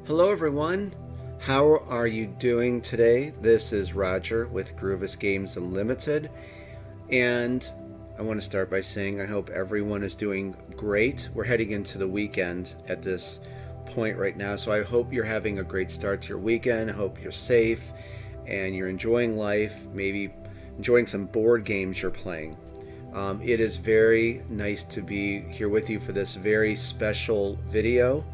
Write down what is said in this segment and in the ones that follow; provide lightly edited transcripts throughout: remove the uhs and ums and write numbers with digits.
Hello everyone, how are you doing today? This is Roger with Groovis Games Unlimited, and I want to start by saying I hope everyone is doing great. We're heading into the weekend at this point right now, so I hope you're having a great start to your weekend. I hope you're safe and you're enjoying life, maybe enjoying some board games you're playing. It is very nice to be here with you for this very special video.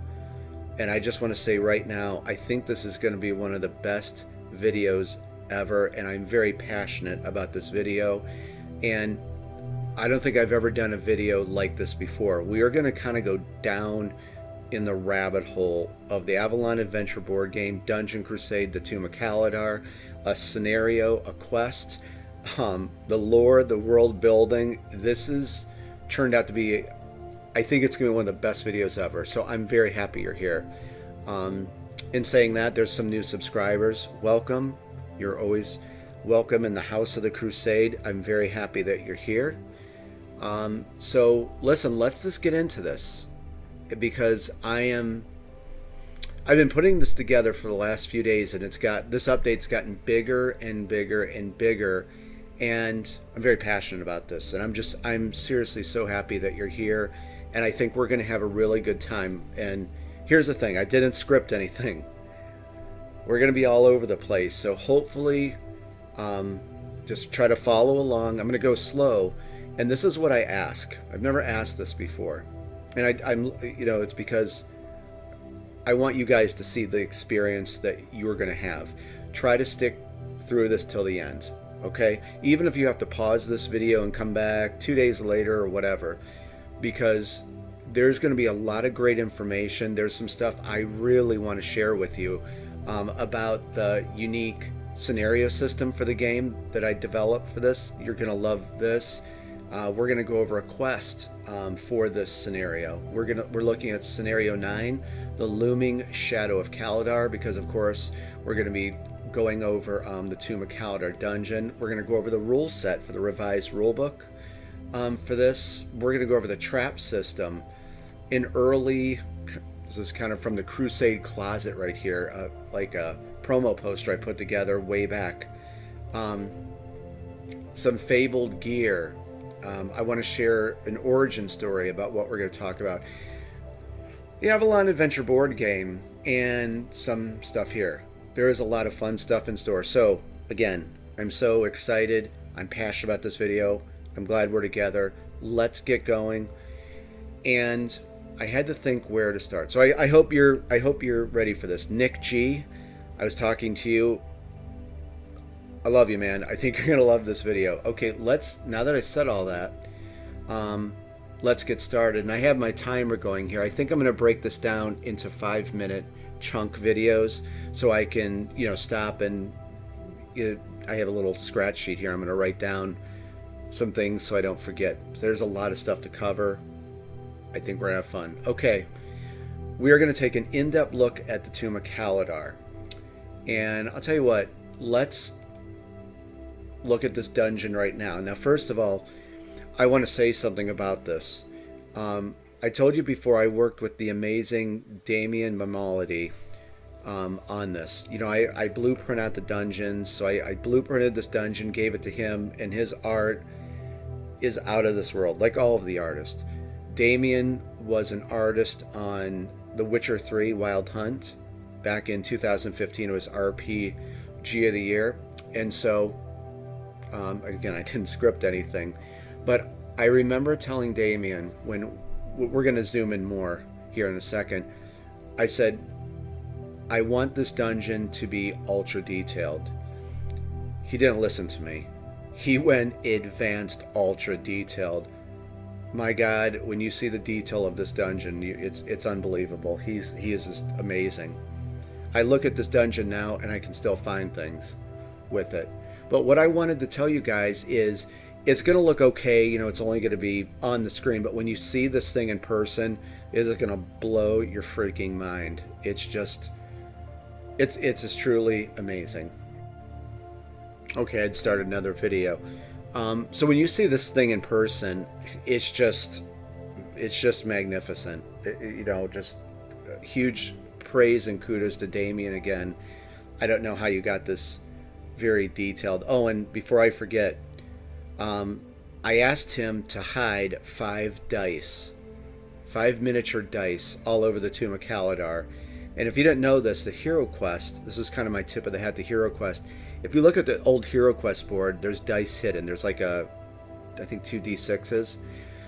And I just want to say right now, I think this is going to be one of the best videos ever, and I'm very passionate about this video. And I don't think I've ever done a video like this before. We are going to kind of go down in the rabbit hole of the Avalon Adventure board game, Dungeon Crusade, the Tomb of Kaladar, a scenario, a quest, the lore, the world building. This is turned out to be, I think it's going to be one of the best videos ever, so I'm very happy you're here. In saying that, there's some new subscribers. Welcome. You're always welcome in the House of the Crusade. I'm very happy that you're here. So listen, let's just get into this, because I've been putting this together for the last few days, and this update's gotten bigger and bigger and bigger, and I'm very passionate about this, and I'm seriously so happy that you're here. And I think we're going to have a really good time. And here's the thing, I didn't script anything. We're going to be all over the place. So hopefully, just try to follow along. I'm going to go slow. And this is what I ask. I've never asked this before. And it's because I want you guys to see the experience that you're going to have. Try to stick through this till the end. Okay? Even if you have to pause this video and come back 2 days later or whatever, because there's going to be a lot of great information. There's some stuff I really want to share with you about the unique scenario system for the game that I developed for this. You're going to love this. We're going to go over a quest for this scenario. We're looking at scenario 9, the looming shadow of Kaladar, because of course we're going to be going over the Tomb of Kaladar dungeon. We're going to go over the rule set for the revised rulebook. For this, we're going to go over the trap system. This is kind of from the Crusade closet right here, like a promo poster I put together way back. Some fabled gear. I want to share an origin story about what we're going to talk about. The Avalon Adventure board game and some stuff here. There is a lot of fun stuff in store. So, again, I'm so excited. I'm passionate about this video. I'm glad we're together. Let's get going. And I had to think where to start. So I hope you're ready for this. Nick G, I was talking to you. I love you, man. I think you're gonna love this video. Okay, now that I said all that, let's get started. And I have my timer going here. I think I'm gonna break this down into 5-minute chunk videos so I can, stop and I have a little scratch sheet here. I'm gonna write down some things so I don't forget. There's a lot of stuff to cover. I think we're gonna have fun. Okay, we are gonna take an in-depth look at the Tomb of Kaladar, and I'll tell you what, let's look at this dungeon right now. Now, first of all, I want to say something about this. I told you before, I worked with the amazing Damien Mamality on this. I blueprint out the dungeons, so I blueprinted this dungeon, gave it to him, and his art is out of this world, like all of the artists. Damien was an artist on The Witcher 3 Wild Hunt back in 2015. It was RPG of the Year. And so, again, I didn't script anything, but I remember telling Damien, when we're going to zoom in more here in a second, I said, I want this dungeon to be ultra detailed. He didn't listen to me. He went advanced ultra detailed. My God, when you see the detail of this dungeon, it's unbelievable. He is just amazing. I look at this dungeon now and I can still find things with it. But what I wanted to tell you guys is, it's going to look okay, it's only going to be on the screen, but when you see this thing in person, it is going to blow your freaking mind. It's just truly amazing. Okay, I'd start another video. So when you see this thing in person, it's just magnificent. Just huge praise and kudos to Damien again. I don't know how you got this very detailed. Oh, and before I forget, I asked him to hide 5 miniature dice all over the Tomb of Kaladar. And if you didn't know this, the Hero Quest, this was kind of my tip of the hat, the Hero Quest. If you look at the old Hero Quest board, there's dice hidden. There's like I think 2d6s.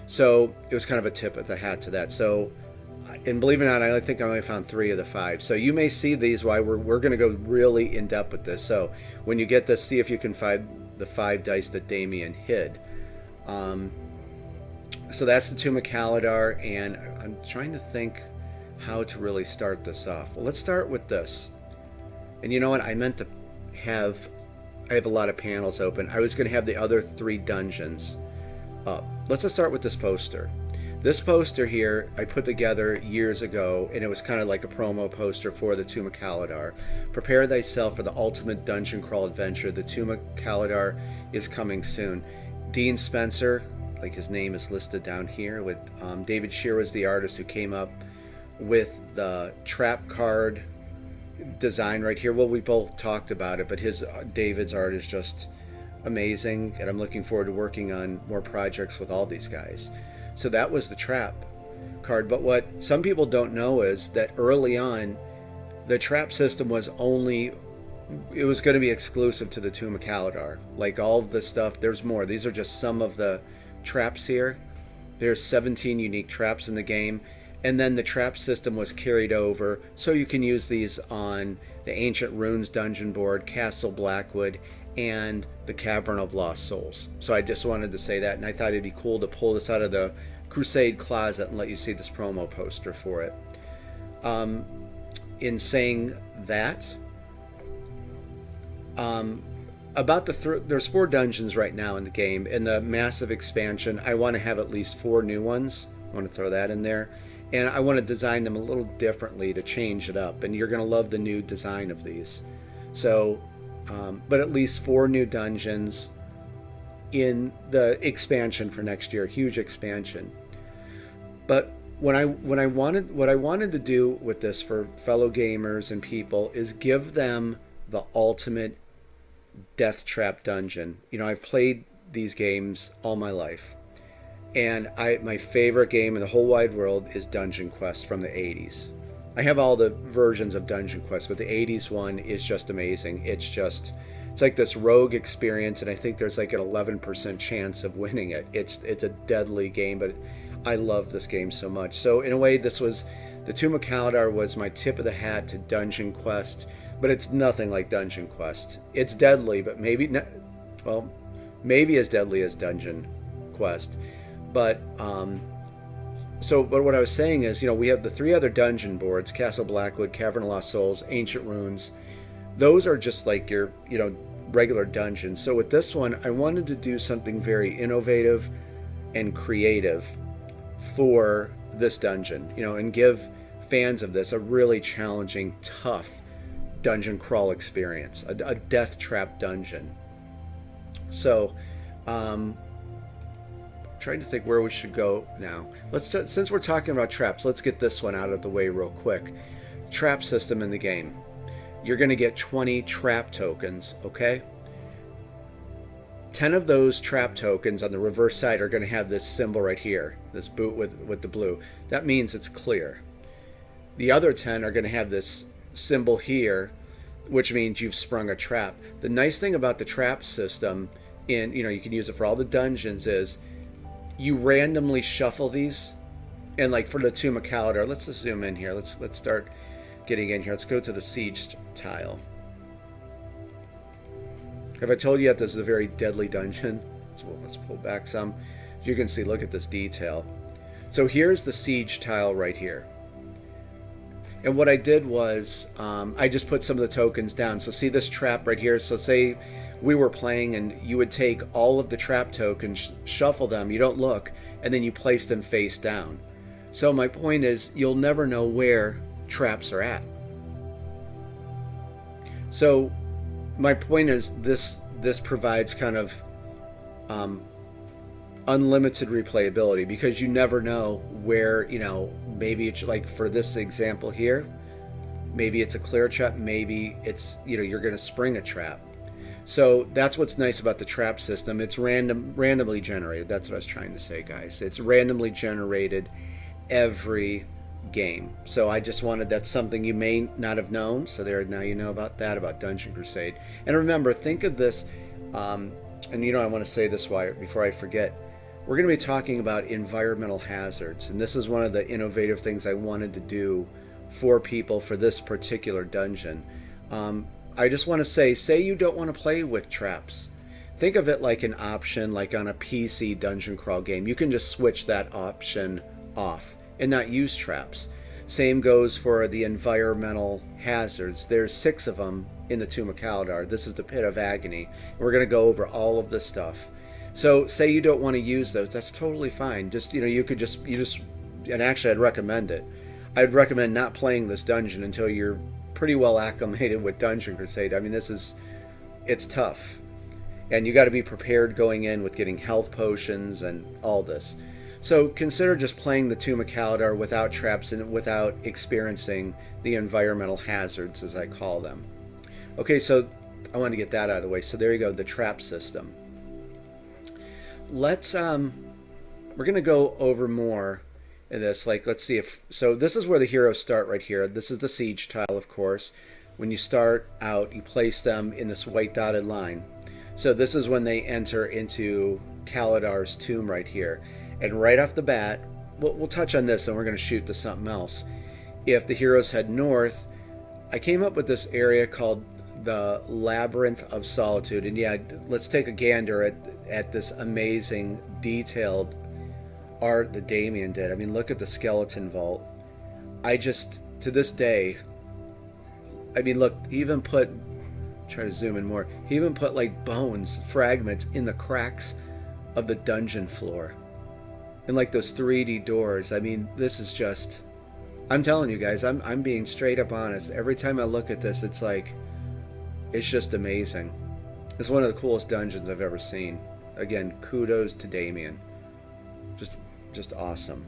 So it was kind of a tip of the hat to that. So, and believe it or not, I think I only found 3 of the 5. So you may see these while we're going to go really in depth with this. So when you get this, see if you can find the 5 dice that Damien hid. So that's the Tomb of Kaladar, and I'm trying to think how to really start this off. Well, let's start with this. And you know what? I meant to have a lot of panels open. I was going to have the other 3 dungeons up. Let's just start with this poster. This poster here I put together years ago, and it was kind of like a promo poster for the Tomb of Kaladar. Prepare thyself for the ultimate dungeon crawl adventure. The Tomb of Kaladar is coming soon. Dean Spencer, like his name is listed down here, with David Shear was the artist who came up with the trap card design right here. Well, we both talked about it, but David's art is just amazing, and I'm looking forward to working on more projects with all these guys. So that was the trap card. But what some people don't know is that early on, the trap system was going to be exclusive to the Tomb of Kaladar. Like all of the stuff, there's more. These are just some of the traps here. There's 17 unique traps in the game. And then the trap system was carried over, so you can use these on the Ancient Runes dungeon board, Castle Blackwood, and the Cavern of Lost Souls. So I just wanted to say that, and I thought it'd be cool to pull this out of the Crusade closet and let you see this promo poster for it. In saying that, about there's 4 dungeons right now in the game. In the massive expansion, I want to have at least 4 new ones. I want to throw that in there. And I want to design them a little differently to change it up. And you're going to love the new design of these. So, but at least 4 new dungeons in the expansion for next year. Huge expansion. But what I wanted to do with this for fellow gamers and people is give them the ultimate death trap dungeon. You know, I've played these games all my life. And my favorite game in the whole wide world is Dungeon Quest from the 80s. I have all the versions of Dungeon Quest, but the 80s one is just amazing. It's like this rogue experience, and I think there's like an 11% chance of winning it. It's a deadly game, but I love this game so much. So in a way, the Tomb of Kaladar was my tip of the hat to Dungeon Quest, but it's nothing like Dungeon Quest. It's deadly, but maybe as deadly as Dungeon Quest. But what I was saying is, you know, we have the 3 other dungeon boards: Castle Blackwood, Cavern of Lost Souls, Ancient Runes. Those are just like your, you know, regular dungeons. So with this one, I wanted to do something very innovative and creative for this dungeon, you know, and give fans of this a really challenging, tough dungeon crawl experience, a death trap dungeon. So, trying to think where we should go now. Since we're talking about traps, let's get this one out of the way real quick. Trap system in the game. You're going to get 20 trap tokens, okay? 10 of those trap tokens on the reverse side are going to have this symbol right here, this boot with the blue. That means it's clear. The other 10 are going to have this symbol here, which means you've sprung a trap. The nice thing about the trap system, you can use it for all the dungeons, is you randomly shuffle these. And like for the Tomb of Kaladar, let's just zoom in here. Let's start getting in here. Let's go to the siege tile. Have I told you yet this is a very deadly dungeon? Let's pull back some. As you can see, look at this detail. So here's the siege tile right here. And what I did was I just put some of the tokens down. So see this trap right here? So say we were playing and you would take all of the trap tokens, shuffle them, you don't look, and then you place them face down. So my point is, you'll never know where traps are at. So my point is, this provides kind of unlimited replayability, because you never know where, maybe it's like for this example here, Maybe it's a clear trap. Maybe it's, you're going to spring a trap. So that's what's nice about the trap system. It's randomly generated. That's what I was trying to say, guys. It's randomly generated every game. So I just wanted, that's something you may not have known. So there, now you know about that, about Dungeon Crusade. And remember, think of this, and I want to say this before I forget. We're going to be talking about environmental hazards. And this is one of the innovative things I wanted to do for people for this particular dungeon. I just want to say you don't want to play with traps. Think of it like an option, like on a PC dungeon crawl game. You can just switch that option off and not use traps. Same goes for the environmental hazards. There's 6 of them in the Tomb of Kaladar. This is the Pit of Agony. We're going to go over all of this stuff. So say you don't want to use those, that's totally fine. Just, and actually I'd recommend it. I'd recommend not playing this dungeon until you're pretty well acclimated with Dungeon Crusade. I mean, it's tough. And you got to be prepared going in with getting health potions and all this. So consider just playing the Tomb of Kaladar without traps and without experiencing the environmental hazards, as I call them. Okay, so I want to get that out of the way. So there you go, the trap system. Let's, we're going to go over more in this. Like, let's see if, so this is where the heroes start right here. This is the siege tile, of course. When you start out, you place them in this white dotted line. So this is when they enter into Kaladar's tomb right here. And right off the bat, we'll touch on this and we're going to shoot to something else. If the heroes head north, I came up with this area called the Labyrinth of Solitude. And yeah, let's take a gander at this amazing detailed art that Damien did. I mean, look at the skeleton vault. I just, to this day, I mean, look, he even put, try to zoom in more, he even put like bones, fragments in the cracks of the dungeon floor. And like those 3D doors. I mean, this is just, I'm telling you guys, I'm being straight up honest. Every time I look at this, it's like, it's just amazing. It's one of the coolest dungeons I've ever seen. Again, kudos to Damien. Just awesome.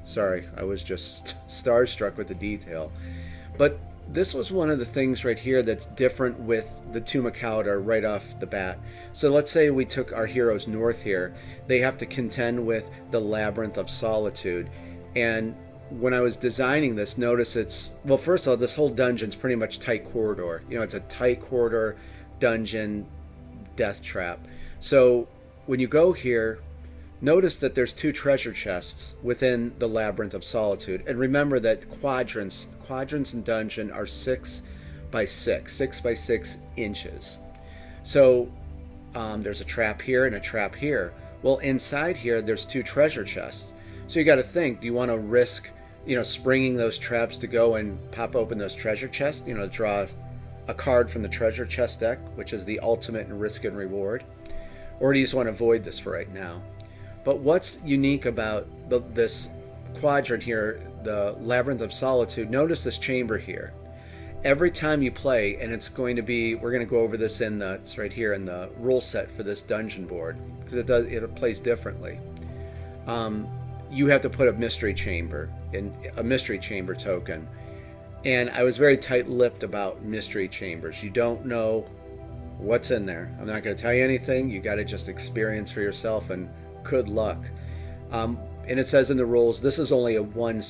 Sorry, I was just starstruck with the detail. But this was one of the things right here that's different with the Tomb of Kaladar right off the bat. So let's say we took our heroes north here. They have to contend with the Labyrinth of Solitude. And when I was designing this, notice it's, well, first of all, this whole dungeon's pretty much tight corridor. It's a tight corridor dungeon death trap. So when you go here, notice that there's 2 treasure chests within the Labyrinth of Solitude. And remember that quadrants in dungeon are 6 by 6 inches. So there's a trap here and a trap here. Well, inside here, there's 2 treasure chests. So you got to think, do you want to risk, springing those traps to go and pop open those treasure chests, draw a card from the treasure chest deck, which is the ultimate in risk and reward? Or do you just want to avoid this for right now? But what's unique about this quadrant here, the Labyrinth of Solitude, notice this chamber here. Every time you play, and it's going to be, we're going to go over this it's right here in the rule set for this dungeon board, because it plays differently. You have to put a mystery chamber token. And I was very tight-lipped about mystery chambers. You don't know what's in there. I'm not going to tell you anything. You got to just experience for yourself, and good luck. And it says in the rules, this is only a one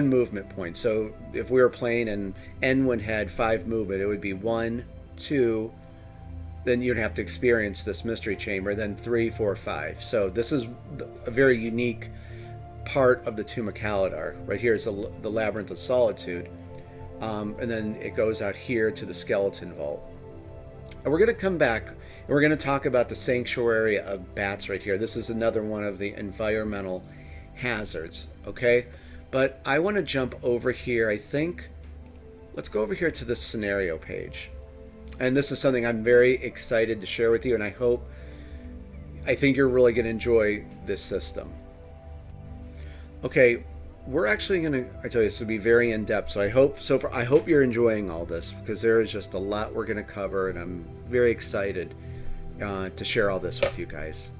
movement point. So if we were playing and N1 had 5 movement, it would be 1, 2, then you'd have to experience this mystery chamber, then 3, 4, 5. So this is a very unique part of the Tomb of Kaladar. Right here is the Labyrinth of Solitude. And then it goes out here to the Skeleton Vault. And we're going to come back and we're going to talk about the Sanctuary of Bats right here. This is another one of the environmental hazards, okay? But I want to jump over here, I think. Let's go over here to this scenario page. And this is something I'm very excited to share with you, and I think you're really going to enjoy this system. Okay, we're actually going to, I tell you, this will be very in-depth, so I hope you're enjoying all this, because there is just a lot we're going to cover, and I'm very excited to share all this with you guys.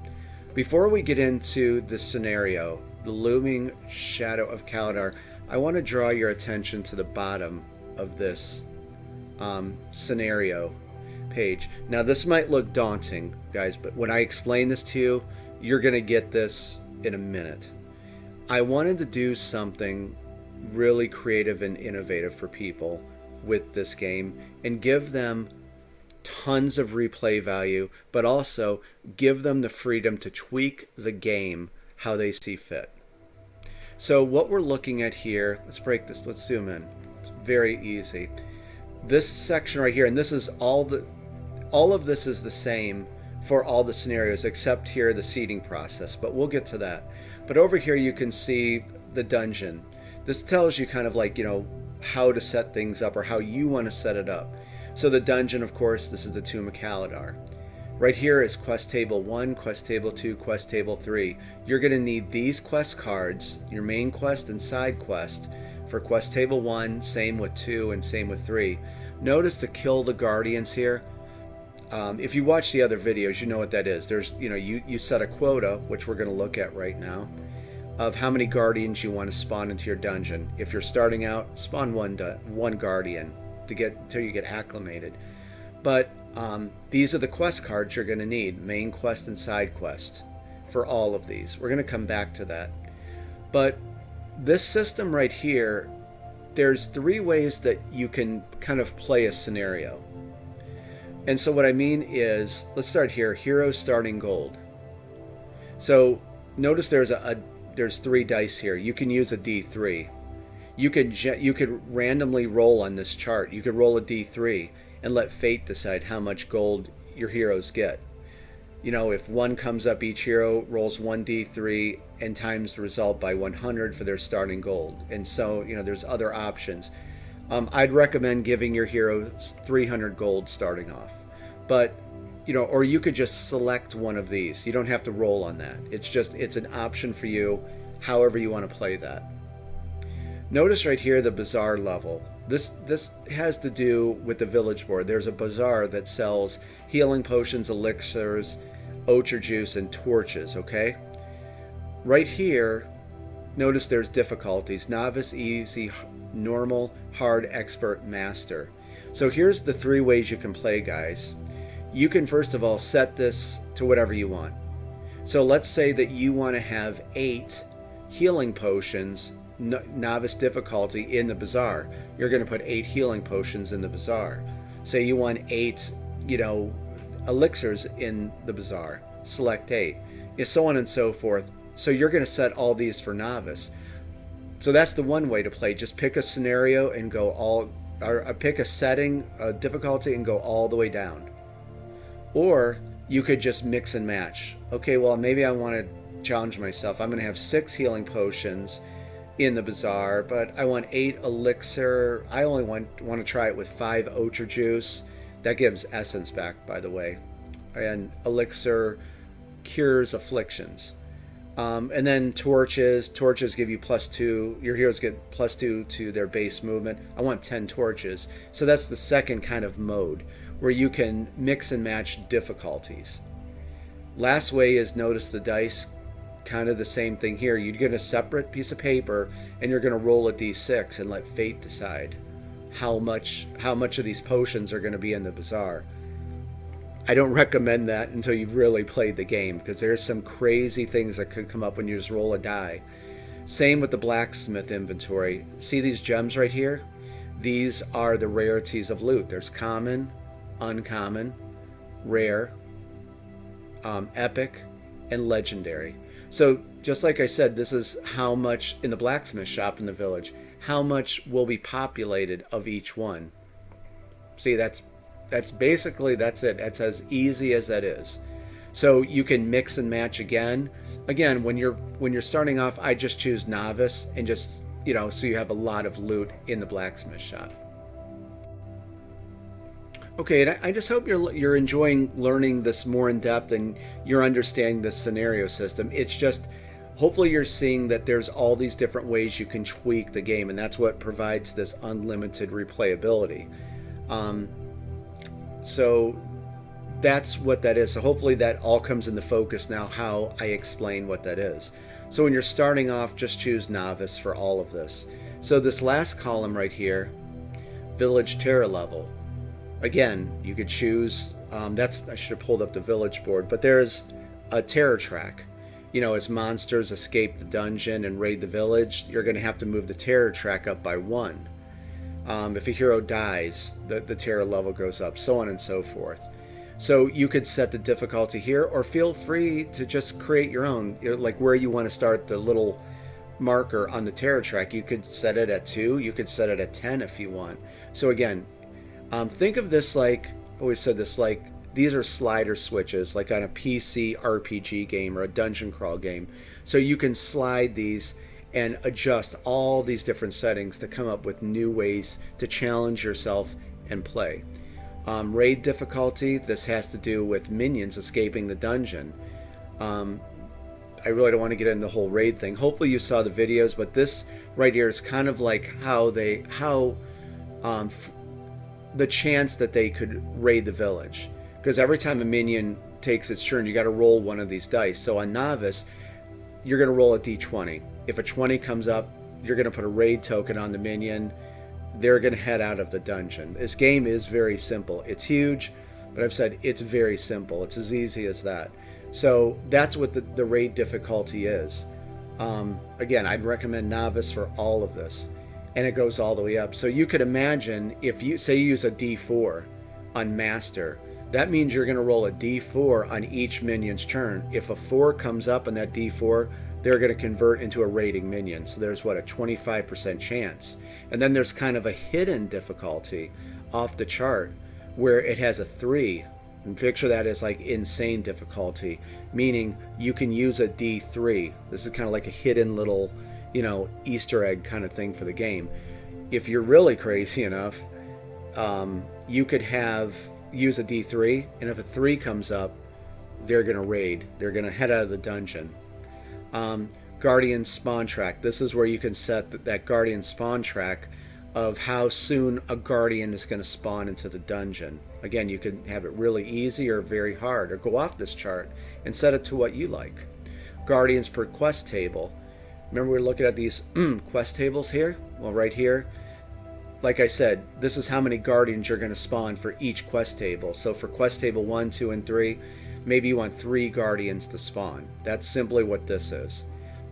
Before we get into this scenario, the looming shadow of Kaladar, I want to draw your attention to the bottom of this scenario page. Now this might look daunting, guys, but when I explain this to you, you're going to get this in a minute. I wanted to do something really creative and innovative for people with this game and give them tons of replay value, but also give them the freedom to tweak the game how they see fit. So what we're looking at here, let's break this, let's zoom in. It's very easy. This section right here, and this is all of this is the same for all the scenarios except here the seeding process, but we'll get to that. But over here you can see the dungeon. This tells you kind of like, you know, how to set things up or how you want to set it up. So the dungeon, of course, this is the Tomb of Kaladar. Right here is quest table 1, quest table 2, quest table 3. You're going to need these quest cards, your main quest and side quest, for quest table 1, same with 2 and same with 3. Notice to kill the guardians here. If you watch the other videos, you know what that is. There's, you know, you set a quota, which we're going to look at right now, of how many guardians you want to spawn into your dungeon. If you're starting out, spawn one guardian till you get acclimated. But these are the quest cards you're going to need, main quest and side quest, for all of these. We're going to come back to that. But this system right here, there's 3 ways that you can kind of play a scenario. And so what I mean is, let's start here, hero starting gold. So notice there's 3 dice here. You can use a D3. You could randomly roll on this chart. You could roll a D3 and let fate decide how much gold your heroes get. You know, if 1 comes up, each hero rolls 1 D3 and times the result by 100 for their starting gold. And so, you know, there's other options. I'd recommend giving your heroes 300 gold starting off. But, you know, or you could just select one of these. You don't have to roll on that. It's an option for you, however you want to play that. Notice right here the bazaar level. This has to do with the village board. There's a bazaar that sells healing potions, elixirs, ochre juice, and torches, okay? Right here, notice there's difficulties. Novice, easy, normal, hard, expert, master. So here's the 3 ways you can play, guys. You can first of all set this to whatever you want. So let's say that you want to have 8 healing potions, novice difficulty, in the bazaar. You're going to put 8 healing potions in the bazaar. Say you want 8, you know, elixirs in the bazaar. Select 8. So on and so forth. So you're going to set all these for novice. So that's the one way to play. Just pick a scenario and go all, or pick a setting, a difficulty, and go all the way down. Or you could just mix and match. Okay, well, maybe I want to challenge myself. I'm going to have 6 healing potions in the bazaar, but I want 8 elixir. I only want to try it with 5 ochre juice. That gives essence back, by the way. And elixir cures afflictions. And then torches. Torches give you +2. Your heroes get +2 to their base movement. I want 10 torches. So that's the second kind of mode, where you can mix and match difficulties. Last way is, notice the dice, kind of the same thing here. You get a separate piece of paper and you're going to roll a d6 and let fate decide how much of these potions are going to be in the bazaar. I don't recommend that until you've really played the game, because there's some crazy things that could come up when you just roll a die. Same with the blacksmith inventory. See these gems right here? These are the rarities of loot. There's common, uncommon, rare, epic, and legendary. So just like I said, this is how much in the blacksmith shop in the village, how much will be populated of each one. See, that's basically, that's it. It's as easy as that is. So you can mix and match again. Again, when you're starting off, I just choose novice and just, you know, so you have a lot of loot in the blacksmith shop. Okay, and I just hope you're enjoying learning this more in depth and you're understanding the scenario system. It's just, hopefully you're seeing that there's all these different ways you can tweak the game, and that's what provides this unlimited replayability. So that's what that is. So hopefully that all comes into focus now, how I explain what that is. So when you're starting off, just choose novice for all of this. So this last column right here, village terror level. Again, you could choose, I should have pulled up the village board, but there's a terror track. You know, as monsters escape the dungeon and raid the village, you're going to have to move the terror track up by 1. If a hero dies, the terror level goes up, so on and so forth. So you could set the difficulty here, or feel free to just create your own, like where you want to start the little marker on the terror track. You could set it at 2, you could set it at 10 if you want. So again, think of this like, I always said this, like these are slider switches, like on a PC RPG game or a dungeon crawl game. So you can slide these and adjust all these different settings to come up with new ways to challenge yourself and play. Raid difficulty, this has to do with minions escaping the dungeon. I really don't want to get into the whole raid thing. Hopefully you saw the videos, but this right here is kind of like how the chance that they could raid the village. Because every time a minion takes its turn, you got to roll one of these dice. So on Novice, you're going to roll a d20. If a 20 comes up, you're going to put a raid token on the minion. They're going to head out of the dungeon. This game is very simple. It's huge, but I've said it's very simple. It's as easy as that. So that's what the raid difficulty is. Again, I'd recommend Novice for all of this. And it goes all the way up. So you could imagine if you say you use a d4 on Master, that means you're going to roll a d4 on each minion's turn. If a 4 comes up on that d4, they're going to convert into a raiding minion. So there's what, a 25% chance. And then there's kind of a hidden difficulty off the chart where it has a 3. And picture that as like insane difficulty, meaning you can use a d3. This is kind of like a hidden little, you know, Easter egg kind of thing for the game. If you're really crazy enough, you could use a d3, and if a 3 comes up, they're going to raid. They're going to head out of the dungeon. Guardian spawn track. This is where you can set that guardian spawn track of how soon a guardian is going to spawn into the dungeon. Again, you can have it really easy or very hard, or go off this chart and set it to what you like. Guardians per quest table. Remember we were looking at these quest tables here? Well, right here, like I said, this is how many guardians you're going to spawn for each quest table. So for quest table 1, 2, and 3, maybe you want 3 guardians to spawn. That's simply what this is.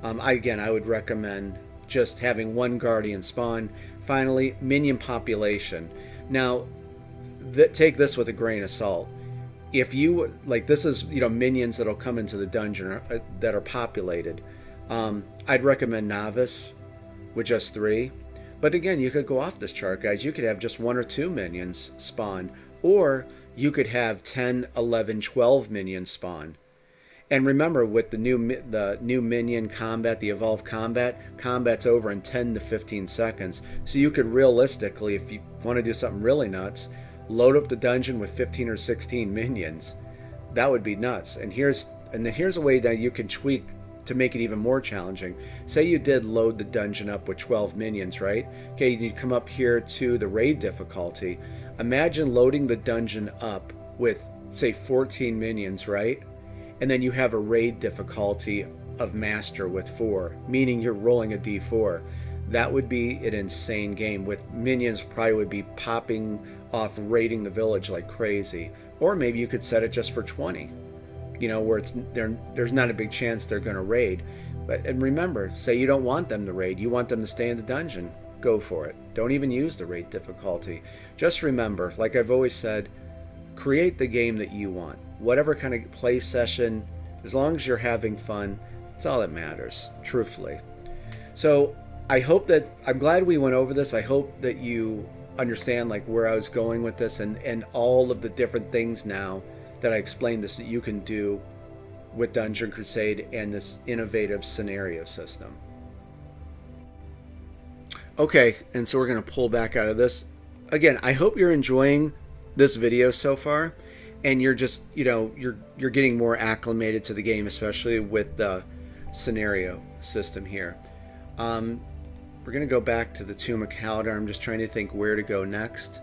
I would recommend just having 1 guardian spawn. Finally, minion population. Now, take this with a grain of salt. If you, like, this is, you know, minions that'll come into the dungeon that are populated. I'd recommend Novice with just 3. But again, you could go off this chart, guys. You could have just 1 or 2 minions spawn. Or you could have 10, 11, 12 minions spawn. And remember, with the new minion combat, the evolved combat's over in 10 to 15 seconds. So you could realistically, if you want to do something really nuts, load up the dungeon with 15 or 16 minions. That would be nuts. And here's a way that you can tweak to make it even more challenging. Say you did load the dungeon up with 12 minions, right? Okay, you come up here to the raid difficulty. Imagine loading the dungeon up with, say, 14 minions, right? And then you have a raid difficulty of Master with 4, meaning you're rolling a d4. That would be an insane game, with minions probably would be popping off, raiding the village like crazy. Or maybe you could set it just for 20, you know, where there's not a big chance they're going to raid. And remember, say you don't want them to raid, you want them to stay in the dungeon, go for it. Don't even use the raid difficulty. Just remember, like I've always said, create the game that you want. Whatever kind of play session, as long as you're having fun, it's all that matters, truthfully. So I'm glad we went over this. I hope that you understand like where I was going with this, and all of the different things now that I explained this that you can do with Dungeon Crusade and this innovative scenario system. Okay, and so we're going to pull back out of this. Again, I hope you're enjoying this video so far, and you're just, you know, you're getting more acclimated to the game, especially with the scenario system here. We're going to go back to the Tomb of Kaladar. I'm just trying to think where to go next.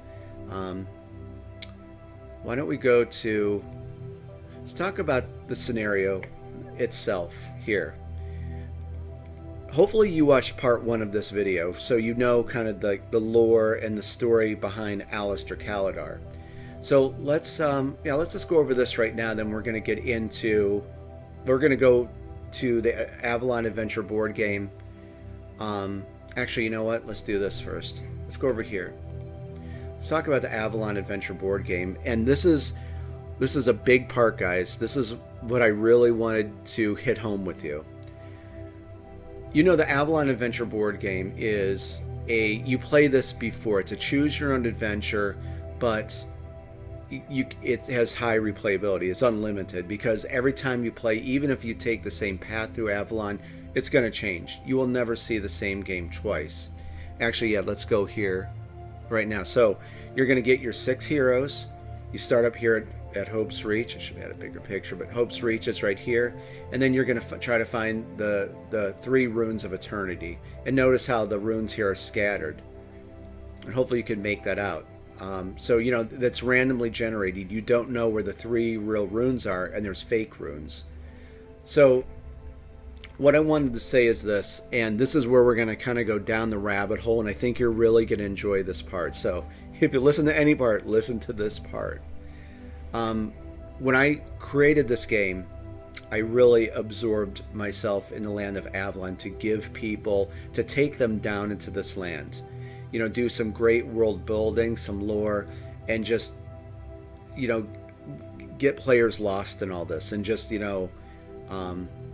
Why don't we go to, let's talk about the scenario itself here. hopefully you watched part 1 of this video, so you know kind of the lore and the story behind Alistair Kaladar. So let's just go over this right now. Then we're going to go to the Avalon Adventure board game. Actually, you know what? Let's do this first. Let's go over here. Let's talk about the Avalon Adventure board game. And this is a big part, guys. This is what I really wanted to hit home with you. You know, the Avalon Adventure board game is you play this before. It's a choose your own adventure, but it has high replayability. It's unlimited because every time you play, even if you take the same path through Avalon, it's going to change. You will never see the same game twice. Actually, yeah, let's go here right now. So you're going to get your 6 heroes. You start up here at Hope's Reach. I should have had a bigger picture, but Hope's Reach is right here. And then you're going to try to find the 3 runes of eternity. And notice how the runes here are scattered. And hopefully you can make that out. So, you know, that's randomly generated. You don't know where the 3 real runes are, and there's fake runes. So what I wanted to say is this, and this is where we're going to kind of go down the rabbit hole, and I think you're really going to enjoy this part. So if you listen to any part, listen to this part. When I created this game, I really absorbed myself in the land of Avalon to give people, to take them down into this land. You know, do some great world building, some lore, and just, you know, get players lost in all this, and just, you know,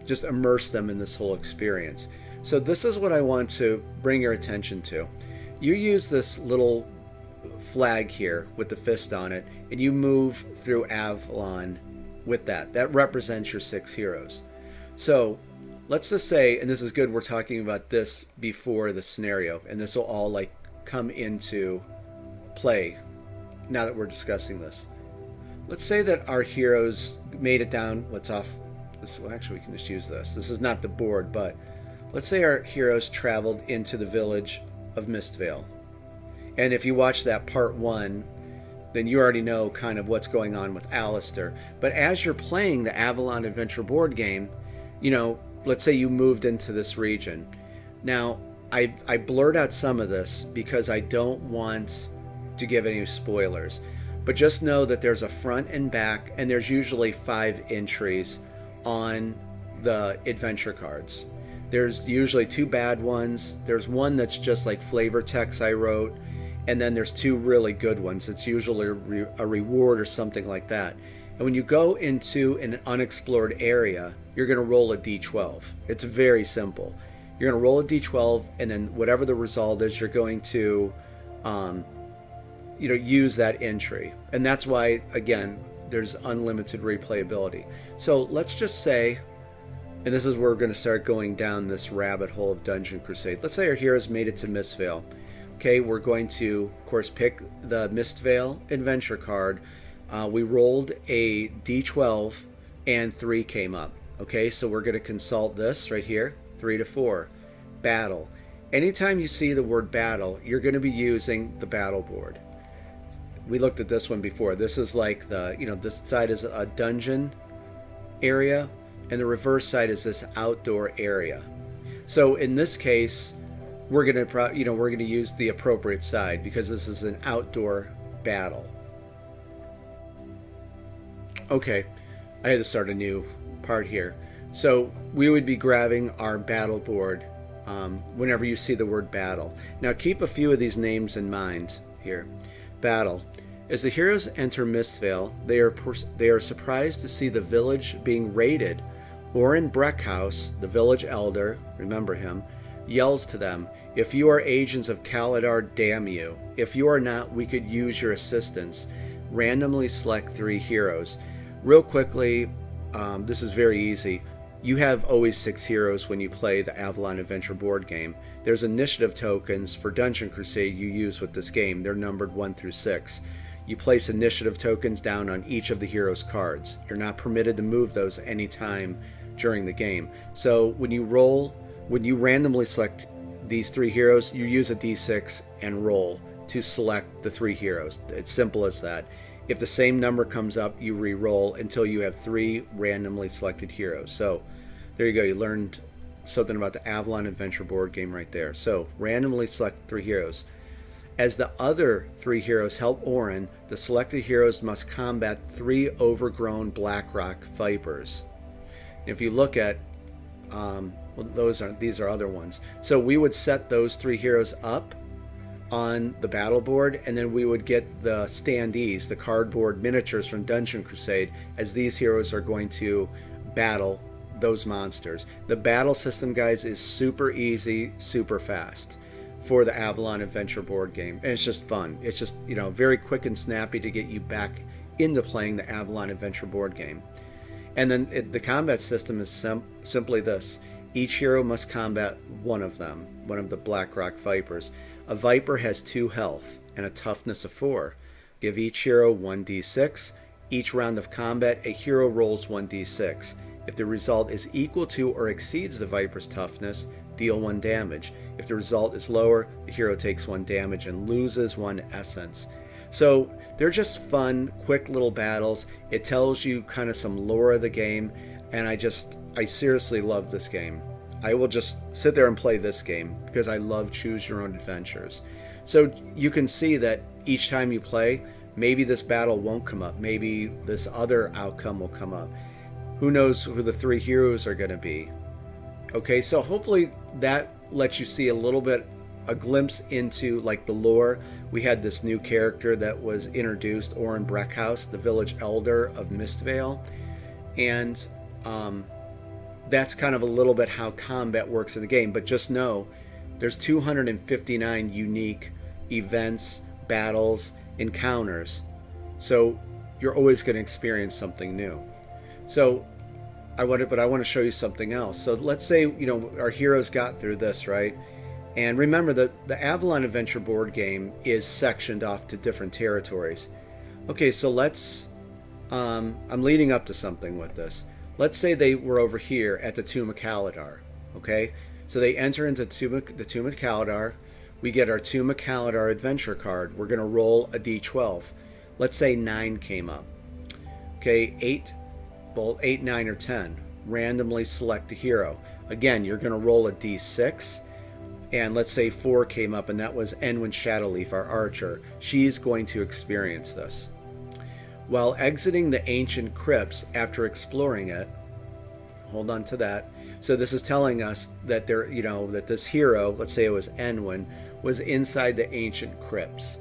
just immerse them in this whole experience. So this is what I want to bring your attention to. You use this little flag here with the fist on it, and you move through Avalon with that. That represents your 6 heroes. So let's just say, and this is good, we're talking about this before the scenario, and this will all like come into play now that we're discussing this. Let's say that our heroes made it down. Let's off this. Well, actually, we can just use this. This is not the board, but let's say our heroes traveled into the village of Mistvale. And if you watch that part 1, then you already know kind of what's going on with Alistair. But as you're playing the Avalon Adventure board game, you know, let's say you moved into this region. Now, I blurred out some of this because I don't want to give any spoilers. But just know that there's a front and back, and there's usually 5 entries on the adventure cards. There's usually 2 bad ones. There's one that's just like flavor text I wrote, and then there's 2 really good ones. It's usually a reward or something like that. And when you go into an unexplored area, you're going to roll a d12. It's very simple. You're going to roll a d12, and then whatever the result is, you're going to you know, use that entry. And that's why, again, there's unlimited replayability. So let's just say, and this is where we're going to start going down this rabbit hole of Dungeon Crusade. Let's say our heroes made it to Mistvale. Okay, we're going to, of course, pick the Mistvale adventure card. We rolled a d12 and 3 came up. Okay, so we're going to consult this right here, 3 to 4. Battle. Anytime you see the word battle, you're going to be using the battle board. We looked at this one before. This is like the, you know, this side is a dungeon area, and the reverse side is this outdoor area. So in this case, we're going to use the appropriate side because this is an outdoor battle. Okay, I had to start a new part here. So we would be grabbing our battle board whenever you see the word battle. Now keep a few of these names in mind here. Battle. As the heroes enter Mistvale, they are surprised to see the village being raided. Orin Breckhouse, the village elder, remember him, yells to them, "If you are agents of Kaladar, damn you. If you are not, we could use your assistance. Randomly select 3 heroes." Real quickly, this is very easy. You have always 6 heroes when you play the Avalon Adventure board game. There's initiative tokens for Dungeon Crusade you use with this game. They're numbered 1 through 6. You place initiative tokens down on each of the heroes' cards. You're not permitted to move those anytime during the game. So when you randomly select these 3 heroes, you use a d6 and roll to select the 3 heroes. It's simple as that. If the same number comes up, you re-roll until you have 3 randomly selected heroes. So there you go. You learned something about the Avalon Adventure board game right there. So randomly select 3 heroes. As the other 3 heroes help Orin, the selected heroes must combat 3 overgrown Blackrock Vipers. If you look at, well, these are other ones. So we would set those 3 heroes up on the battle board, and then we would get the standees, the cardboard miniatures from Dungeon Crusade, as these heroes are going to battle those monsters. The battle system, guys, is super easy, super fast for the Avalon Adventure board game, and it's just fun. It's just, you know, very quick and snappy to get you back into playing the Avalon Adventure board game. And then the combat system is simply this: each hero must combat one of them, one of the Blackrock Vipers. A Viper has 2 health and a toughness of 4. Give each hero 1d6. Each round of combat, a hero rolls 1d6. If the result is equal to or exceeds the Viper's toughness, deal 1 damage. If the result is lower, the hero takes 1 damage and loses 1 essence. So they're just fun, quick little battles. It tells you kind of some lore of the game, and I seriously love this game. I will just sit there and play this game because I love choose your own adventures. So you can see that each time you play, maybe this battle won't come up. Maybe this other outcome will come up. Who knows who the 3 heroes are going to be. Okay, so hopefully that lets you see a little bit, a glimpse into like the lore. We had this new character that was introduced, Orin Breckhouse, the village elder of Mistvale. And that's kind of a little bit how combat works in the game. But just know there's 259 unique events, battles, encounters. So you're always going to experience something new. So I want to show you something else. So let's say, you know, our heroes got through this, right? And remember that the Avalon Adventure board game is sectioned off to different territories. Okay, so let's, I'm leading up to something with this. Let's say they were over here at the Tomb of Kaladar, okay? So they enter into the Tomb of Kaladar. We get our Tomb of Kaladar adventure card. We're going to roll a d12. Let's say 9 came up. Okay, 8, 9, or 10. Randomly select a hero. Again, you're going to roll a d6. And let's say 4 came up, and that was Enwyn Shadowleaf, our archer. She's going to experience this. While exiting the ancient crypts after exploring it, hold on to that. So this is telling us that there, you know, that this hero, let's say it was Enwyn, was inside the ancient crypts,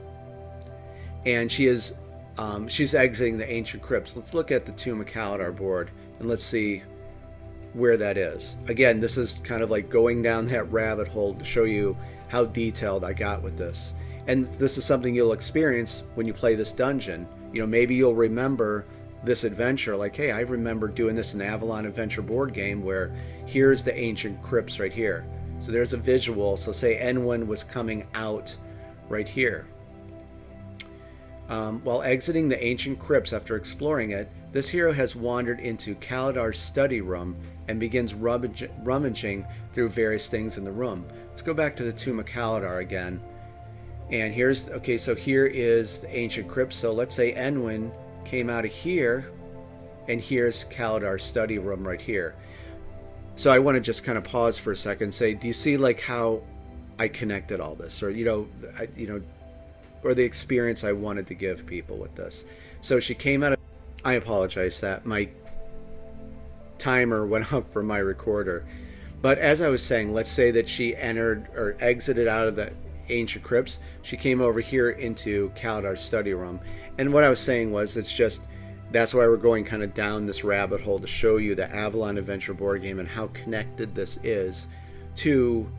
and she's exiting the ancient crypts. Let's look at the Tomb of Kaladar board and let's see where that is. Again, this is kind of like going down that rabbit hole to show you how detailed I got with this. And this is something you'll experience when you play this dungeon. You know, maybe you'll remember this adventure, like, hey, I remember doing this in the Avalon Adventure board game where here's the ancient crypts right here. So there's a visual. So say Enwyn was coming out right here. While exiting the ancient crypts after exploring it, this hero has wandered into Kaladar's study room and begins rummaging through various things in the room. Let's go back to the Tomb of Kaladar again. And here's, okay, so here is the ancient crypt. So let's say Enwyn came out of here, and here's Kaladar's study room right here. So I want to just kind of pause for a second and say, do you see like how I connected all this? Or, or the experience I wanted to give people with this. So she came out of, I apologize that my timer went up for my recorder. But as I was saying, let's say that she entered or exited out of the ancient crypts. She came over here into Kaladar's study room. And what I was saying was, it's just, that's why we're going kind of down this rabbit hole to show you the Avalon Adventure board game and how connected this is to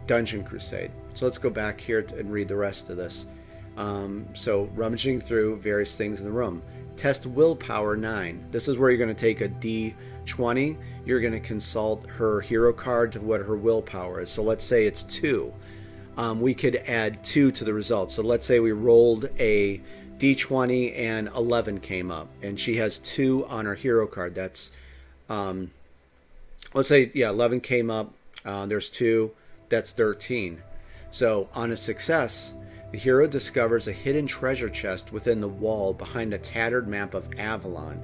Dungeon Crusade. So let's go back here and read the rest of this. So rummaging through various things in the room. Test willpower 9. This is where you're going to take a D20. You're going to consult her hero card to what her willpower is. So let's say it's 2. We could add 2 to the result. So let's say we rolled a D20 and 11 came up, and she has 2 on her hero card. That's, let's say, yeah, 11 came up. There's 2. That's 13. So on a success, the hero discovers a hidden treasure chest within the wall behind a tattered map of Avalon.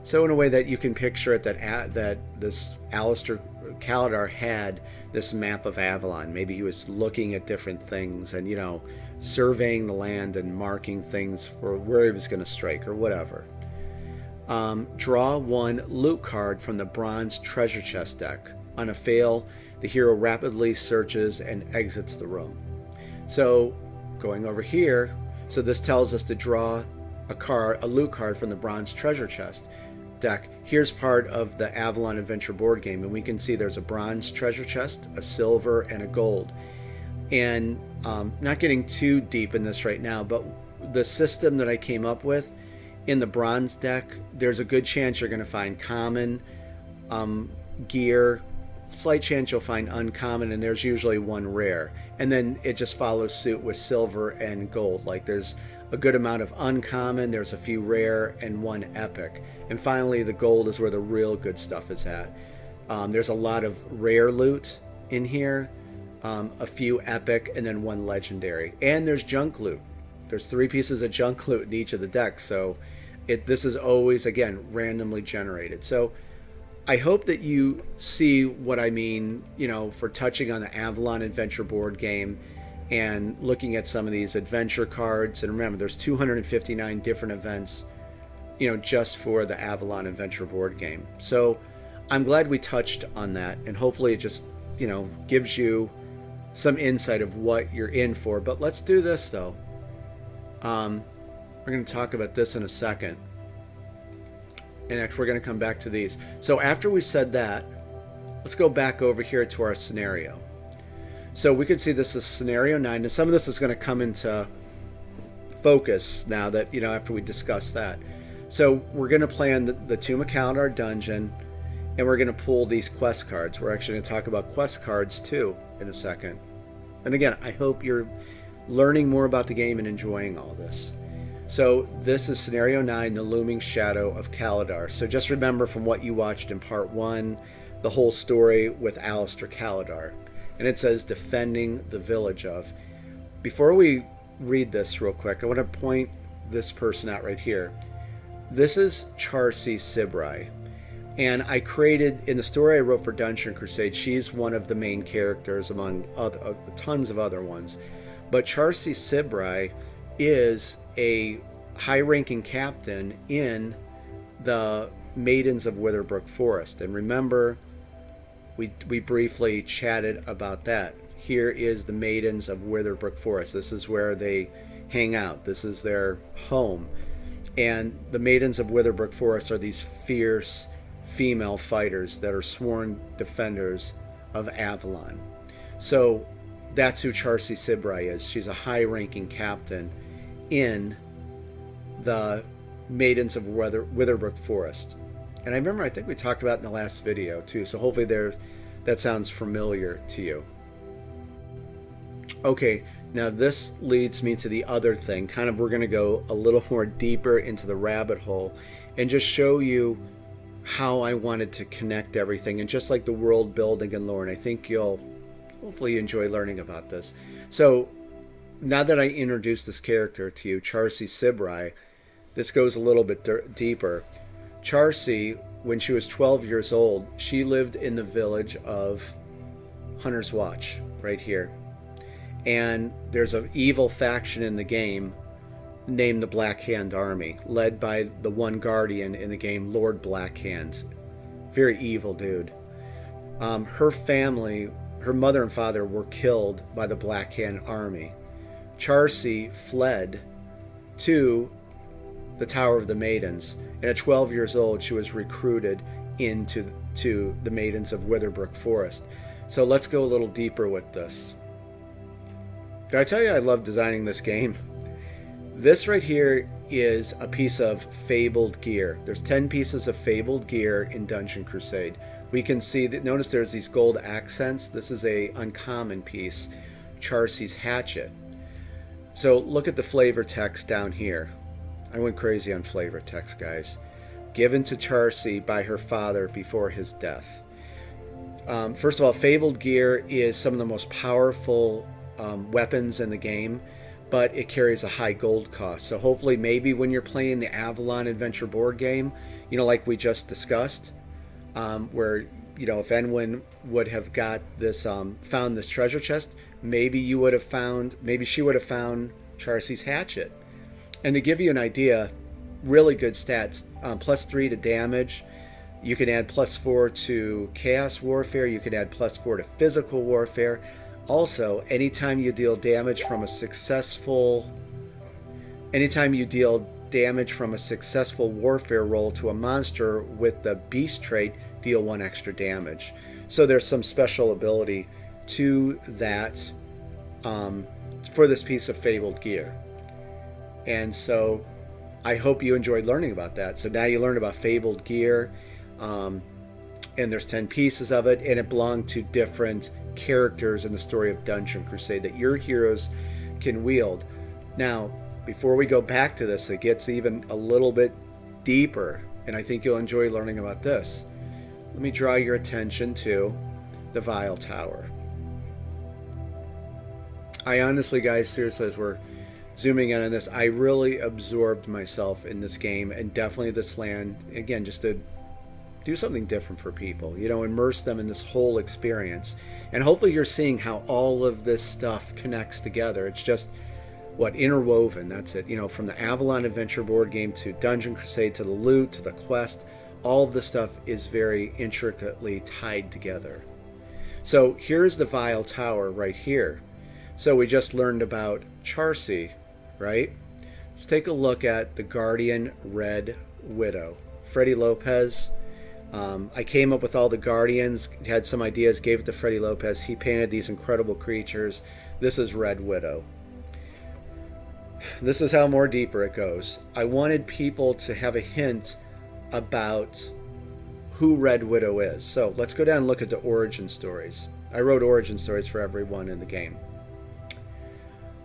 So in a way that you can picture it, that this Alistair Kaladar had this map of Avalon. Maybe he was looking at different things and, surveying the land and marking things for where he was going to strike or whatever. Draw 1 loot card from the bronze treasure chest deck. On a fail, the hero rapidly searches and exits the room. So going over here, so this tells us to draw a loot card from the bronze treasure chest deck. Here's part of the Avalon Adventure board game, and we can see there's a bronze treasure chest, a silver, and a gold. And not getting too deep in this right now, but the system that I came up with in the bronze deck, there's a good chance you're going to find common gear, slight chance you'll find uncommon, and there's usually one rare. And then it just follows suit with silver and gold. Like there's a good amount of uncommon, there's a few rare, and 1 epic. And finally, the gold is where the real good stuff is at. There's a lot of rare loot in here, a few epic, and then 1 legendary. And there's junk loot. There's 3 pieces of junk loot in each of the decks, so this is always, again, randomly generated. So I hope that you see what I mean, for touching on the Avalon Adventure board game and looking at some of these adventure cards. And remember, there's 259 different events, just for the Avalon Adventure board game. So I'm glad we touched on that, and hopefully it just, gives you some insight of what you're in for. But let's do this, though. We're going to talk about this in a second. And actually, we're going to come back to these. So after we said that, let's go back over here to our scenario. So we can see this is scenario 9, and some of this is going to come into focus now that, after we discuss that. So we're going to play on the Tomb of Kaladar dungeon, and we're going to pull these quest cards. We're actually going to talk about quest cards too in a second. And again, I hope you're learning more about the game and enjoying all this. So this is scenario 9, the looming shadow of Kaladar. So just remember from what you watched in part 1, the whole story with Alistair Kaladar. And it says defending the village of. Before we read this real quick, I want to point this person out right here. This is Charcy Sibrai. And I created, in the story I wrote for Dungeon Crusade, she's one of the main characters among tons of other ones. But Charcy Sibrai is a high-ranking captain in the Maidens of Witherbrook Forest. And remember, we briefly chatted about that. Here is the Maidens of Witherbrook Forest. This is where they hang out. This is their home. And the Maidens of Witherbrook Forest are these fierce female fighters that are sworn defenders of Avalon. So that's who Charcy Sibrai is. She's a high-ranking captain in the Maidens of Witherbrook Forest. And I think we talked about it in the last video too, so hopefully that sounds familiar to you. Okay, now this leads me to the other thing. We're going to go a little more deeper into the rabbit hole and just show you how I wanted to connect everything, and just like the world building and lore. And I think you'll hopefully enjoy learning about this. So now that I introduced this character to you, Charcy Sibrai, this goes a little bit deeper. Charcy, when she was 12 years old, she lived in the village of Hunter's Watch, right here. And there's an evil faction in the game named the Black Hand Army, led by the one guardian in the game, Lord Blackhand. Very evil dude. Her family, her mother and father, were killed by the Black Hand Army. Charcy fled to the Tower of the Maidens, and at 12 years old she was recruited into the Maidens of Witherbrook Forest. So let's go a little deeper with this. Did I tell you I love designing this game? This right here is a piece of fabled gear. There's 10 pieces of fabled gear in Dungeon Crusade. We can see that, notice there's these gold accents. This is a uncommon piece, Charcy's hatchet. So look at the flavor text down here. I went crazy on flavor text, guys. Given to Charcy by her father before his death. First of all, fabled gear is some of the most powerful weapons in the game. but it carries a high gold cost. So hopefully maybe when you're playing the Avalon Adventure board game, like we just discussed, where, if anyone would have got this, found this treasure chest, maybe she would have found Charcy's hatchet. And to give you an idea, really good stats, +3 to damage. You can add +4 to chaos warfare. You can add +4 to physical warfare. Also, anytime you deal damage from a successful warfare roll to a monster with the beast trait, deal 1 extra damage. So there's some special ability to that, for this piece of fabled gear. And so I hope you enjoyed learning about that. So now you learned about fabled gear, and there's 10 pieces of it, and it belonged to different characters in the story of Dungeon Crusade that your heroes can wield. Now, before we go back to this, it gets even a little bit deeper, and I think you'll enjoy learning about this. Let me draw your attention to the Vial Tower. I honestly, guys, seriously, as we're zooming in on this, I really absorbed myself in this game, and definitely this land, again, just to do something different for people, immerse them in this whole experience. And hopefully you're seeing how all of this stuff connects together. It's just, interwoven, that's it. From the Avalon Adventure board game to Dungeon Crusade to the loot to the quest, all of this stuff is very intricately tied together. So here's the Vial Tower right here. So we just learned about Charcy, right? Let's take a look at the Guardian Red Widow. Freddie Lopez. I came up with all the Guardians, had some ideas, gave it to Freddie Lopez. He painted these incredible creatures. This is Red Widow. This is how more deeper it goes. I wanted people to have a hint about who Red Widow is. So let's go down and look at the origin stories. I wrote origin stories for everyone in the game.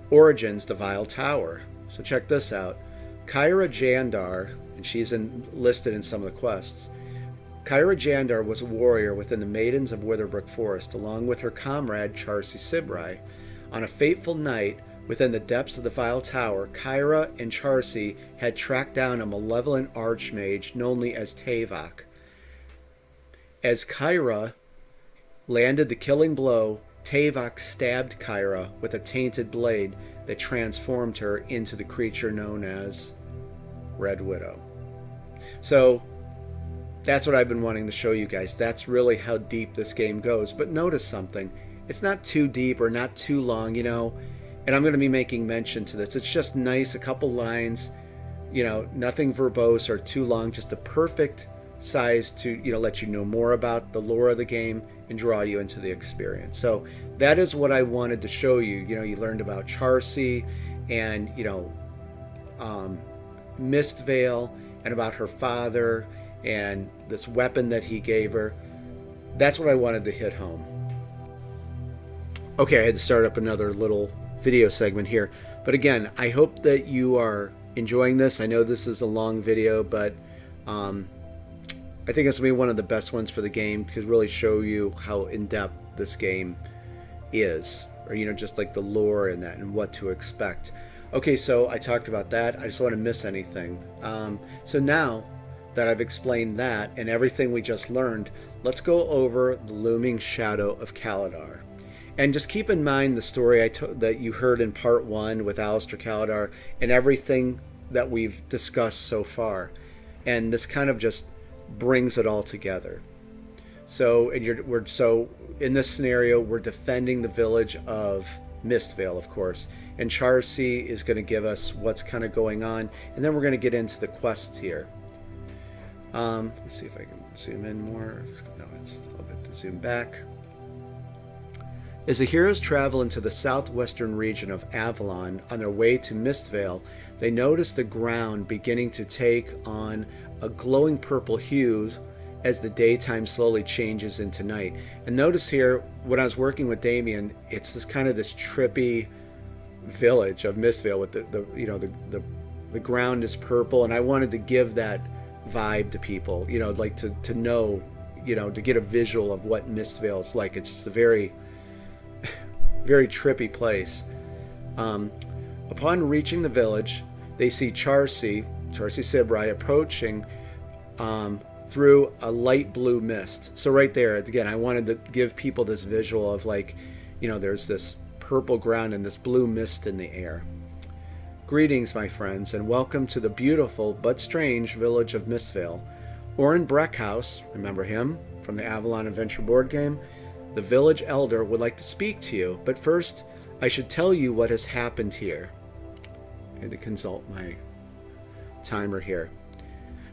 Origins, the Vial Tower. So check this out. Kyra Jandar, and she's listed in some of the quests. Kyra Jandar was a warrior within the Maidens of Witherbrook Forest, along with her comrade Charcy Sibrai. On a fateful night, within the depths of the Vial Tower, Kyra and Charcy had tracked down a malevolent archmage known as Tavok. As Kyra landed the killing blow, Tavok stabbed Kyra with a tainted blade that transformed her into the creature known as Red Widow. So that's what I've been wanting to show you guys. That's really how deep this game goes. But notice something. It's not too deep or not too long, and I'm going to be making mention to this. It's just nice, a couple lines, nothing verbose or too long, just the perfect size to, let you know more about the lore of the game and draw you into the experience. So that is what I wanted to show you. You learned about Charcy and, Mistvale and about her father and this weapon that he gave her. That's what I wanted to hit home. Okay, I had to start up another little video segment here. But again, I hope that you are enjoying this. I know this is a long video, but I think it's going to be one of the best ones for the game because really show you how in-depth this game is. Or, just like the lore in that and what to expect. Okay, so I talked about that. I just don't want to miss anything. So now that I've explained that and everything we just learned, let's go over the looming shadow of Kaladar. And just keep in mind the story that you heard in part 1 with Alistair Kaladar and everything that we've discussed so far. And this kind of just brings it all together. So, in this scenario, we're defending the village of Mistvale, of course. And Charcy is going to give us what's kind of going on. And then we're going to get into the quests here. Let's see if I can zoom in more. No, it's a little bit to zoom back. As the heroes travel into the southwestern region of Avalon on their way to Mistvale, they notice the ground beginning to take on a glowing purple hue as the daytime slowly changes into night. And notice here, when I was working with Damien, it's this kind of this trippy village of Mistvale with the ground is purple, and I wanted to give that vibe to people, like to know, to get a visual of what Mistvale is like. It's just a very, very trippy place. Upon reaching the village, they see Charcy Sibrai, approaching through a light blue mist. So right there, again, I wanted to give people this visual of like, there's this purple ground and this blue mist in the air. Greetings, my friends, and welcome to the beautiful but strange village of Mistvale. Oren Breckhouse, remember him from the Avalon Adventure board game? The village elder would like to speak to you, but first, I should tell you what has happened here. I had to consult my timer here.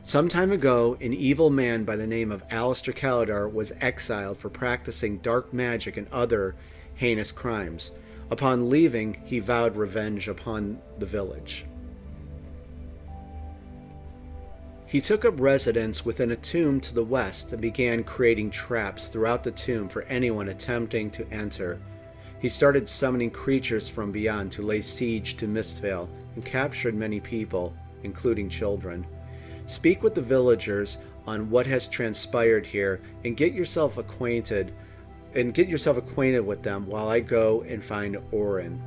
Some time ago, an evil man by the name of Kaladar was exiled for practicing dark magic and other heinous crimes. Upon leaving, he vowed revenge upon the village. He took up residence within a tomb to the west and began creating traps throughout the tomb for anyone attempting to enter. He started summoning creatures from beyond to lay siege to Mistvale and captured many people, including children. Speak with the villagers on what has transpired here and get yourself acquainted with them while I go and find Oren.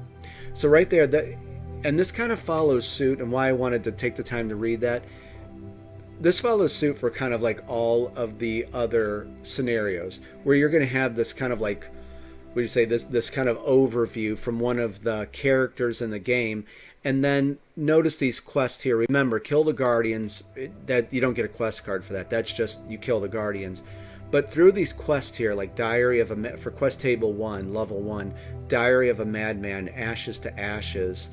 So right there, and this kind of follows suit, and why I wanted to take the time to read that. This follows suit for kind of like all of the other scenarios where you're going to have this kind of like, what do you say, this kind of overview from one of the characters in the game, and then notice these quests here. Remember, kill the guardians. That you don't get a quest card for that. That's just you kill the guardians. But through these quests here, like for quest table 1, level 1, Diary of a Madman, Ashes to Ashes.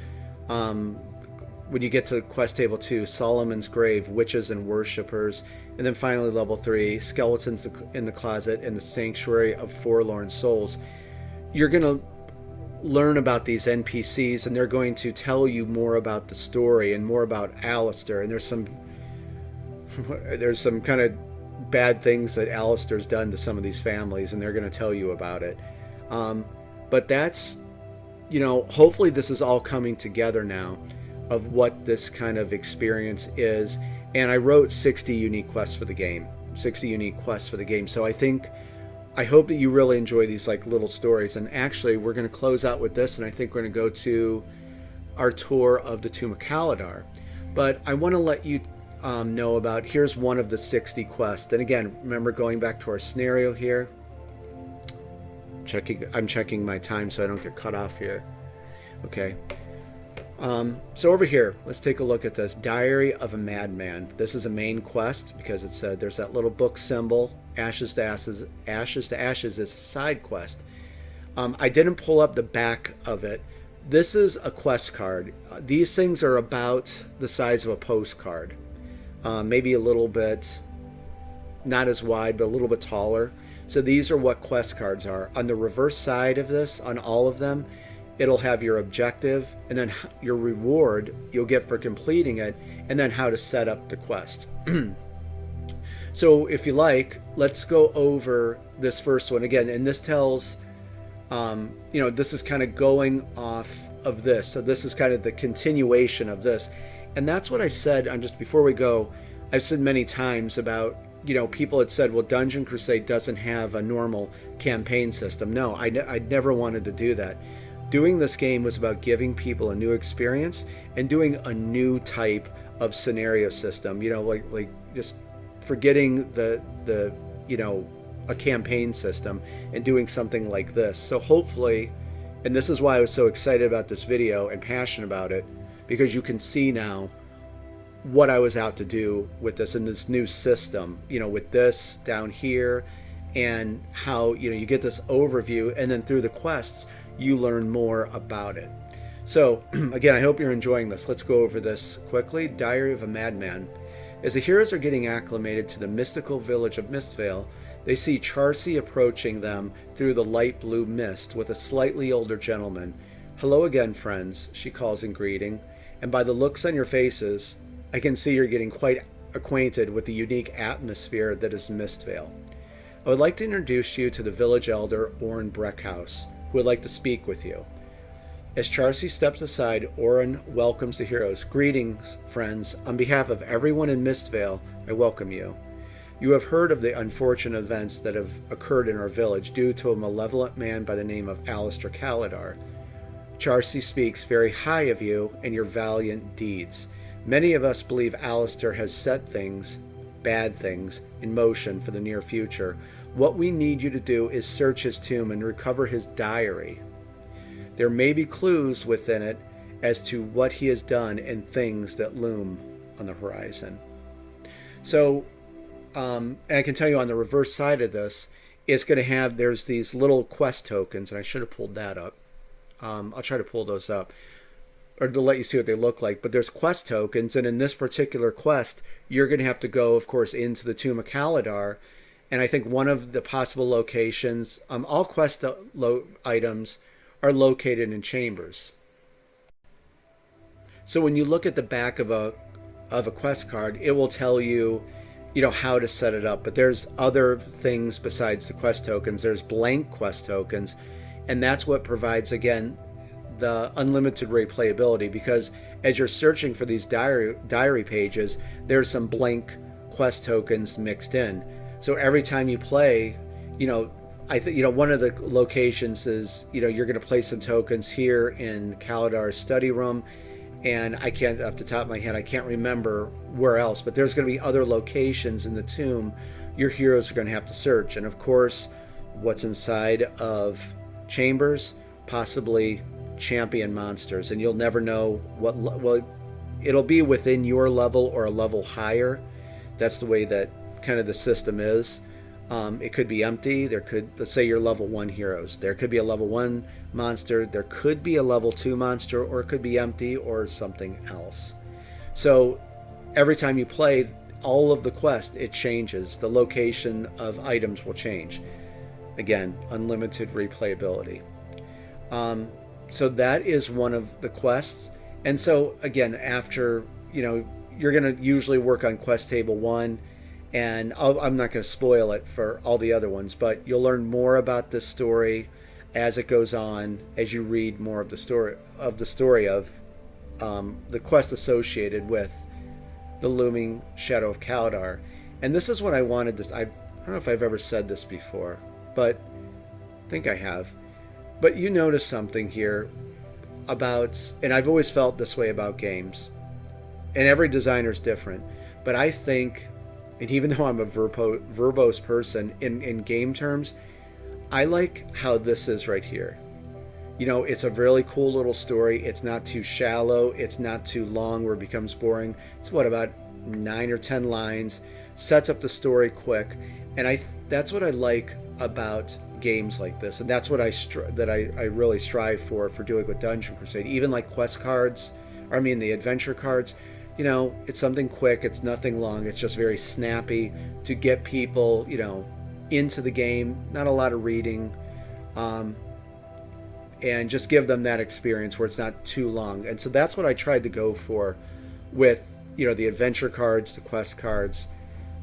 When you get to quest table 2, Solomon's Grave, Witches and Worshippers, and then finally level 3, Skeletons in the Closet and the Sanctuary of Forlorn Souls. You're going to learn about these NPCs, and they're going to tell you more about the story and more about Alistair. And there's some kind of bad things that Alistair's done to some of these families, and they're going to tell you about it. But that's, hopefully this is all coming together now of what this kind of experience is. And I wrote 60 unique quests for the game. So I hope that you really enjoy these like little stories. And actually, we're going to close out with this, and I think we're going to go to our tour of the Tomb of Kaladar. But I want to let you know about, here's one of the 60 quests. And again, remember, going back to our scenario here, I'm checking my time so I don't get cut off here. Okay. So over here, let's take a look at this. Diary of a Madman. This is a main quest because it said there's that little book symbol. Ashes to Ashes is a side quest. I didn't pull up the back of it. This is a quest card. These things are about the size of a postcard. Maybe a little bit, not as wide, but a little bit taller. So these are what quest cards are. On the reverse side of this, on all of them, it'll have your objective and then your reward you'll get for completing it, and then how to set up the quest. So if you like, let's go over this first one again. And this tells, this is kind of going off of this. So this is kind of the continuation of this. And that's what I said, just before we go, I've said many times about, people had said, well, Dungeon Crusade doesn't have a normal campaign system. No, I never wanted to do that. Doing this game was about giving people a new experience and doing a new type of scenario system, like just forgetting the a campaign system and doing something like this. So hopefully, and this is why I was so excited about this video and passionate about it, because you can see now what I was out to do with this and this new system, with this down here, and how, you get this overview, and then through the quests, you learn more about it. So again, I hope you're enjoying this. Let's go over this quickly. Diary of a Madman. As the heroes are getting acclimated to the mystical village of Mistvale, they see Charcy approaching them through the light blue mist with a slightly older gentleman. Hello again, friends, she calls in greeting, and by the looks on your faces, I can see you're getting quite acquainted with the unique atmosphere that is Mistvale. I would like to introduce you to the village elder, Oren Breckhouse, who would like to speak with you. As Charcy steps aside, Oren welcomes the heroes. Greetings, friends. On behalf of everyone in Mistvale, I welcome you. You have heard of the unfortunate events that have occurred in our village due to a malevolent man by the name of Kaladar. Charcy speaks very high of you and your valiant deeds. Many of us believe Alistair has set things, bad things, in motion for the near future. What we need you to do is search his tomb and recover his diary. There may be clues within it as to what he has done and things that loom on the horizon. So, and I can tell you on the reverse side of this, it's going to have, there's these little quest tokens, and I should have pulled that up. I'll try to pull those up, or to let you see what they look like. But there's quest tokens, and in this particular quest, you're going to have to go, of course, into the Tomb of Kaladar. And I think one of the possible locations, all quest items are located in chambers. So when you look at the back of a quest card, it will tell you, how to set it up. But there's other things besides the quest tokens. There's blank quest tokens, and that's what provides, again, the unlimited replayability, because as you're searching for these diary pages, there's some blank quest tokens mixed in. So every time you play, I think, one of the locations is, you're going to place some tokens here in Kaladar's study room. And I can't, off the top of my head, I can't remember where else, but there's going to be other locations in the tomb your heroes are going to have to search. And of course, what's inside of chambers, possibly champion monsters. And you'll never know well, it'll be within your level or a level higher. That's the way that kind of the system is. It could be empty. There could, let's say you're level 1 heroes. There could be a level 1 monster. There could be a level 2 monster, or it could be empty or something else. So every time you play all of the quest, it changes. The location of items will change. Again, unlimited replayability. So that is one of the quests. And so again, after, you're going to usually work on quest table 1. And I'm not going to spoil it for all the other ones, but you'll learn more about this story as it goes on, as you read more of the story of the quest associated with the looming shadow of Kaladar. And this is what I wanted to, I don't know if I've ever said this before, but I think I have. But you notice something here about, and I've always felt this way about games, and every designer's different, but I think, and even though I'm a verbose person, in game terms, I like how this is right here. It's a really cool little story. It's not too shallow. It's not too long where it becomes boring. It's about 9 or 10 lines. Sets up the story quick. And that's what I like about games like this. And that's what I really strive for doing with Dungeon Crusade. Even like quest cards, the adventure cards. It's something quick. It's nothing long. It's just very snappy to get people, into the game. Not a lot of reading, and just give them that experience where it's not too long. And so that's what I tried to go for with, the adventure cards, the quest cards.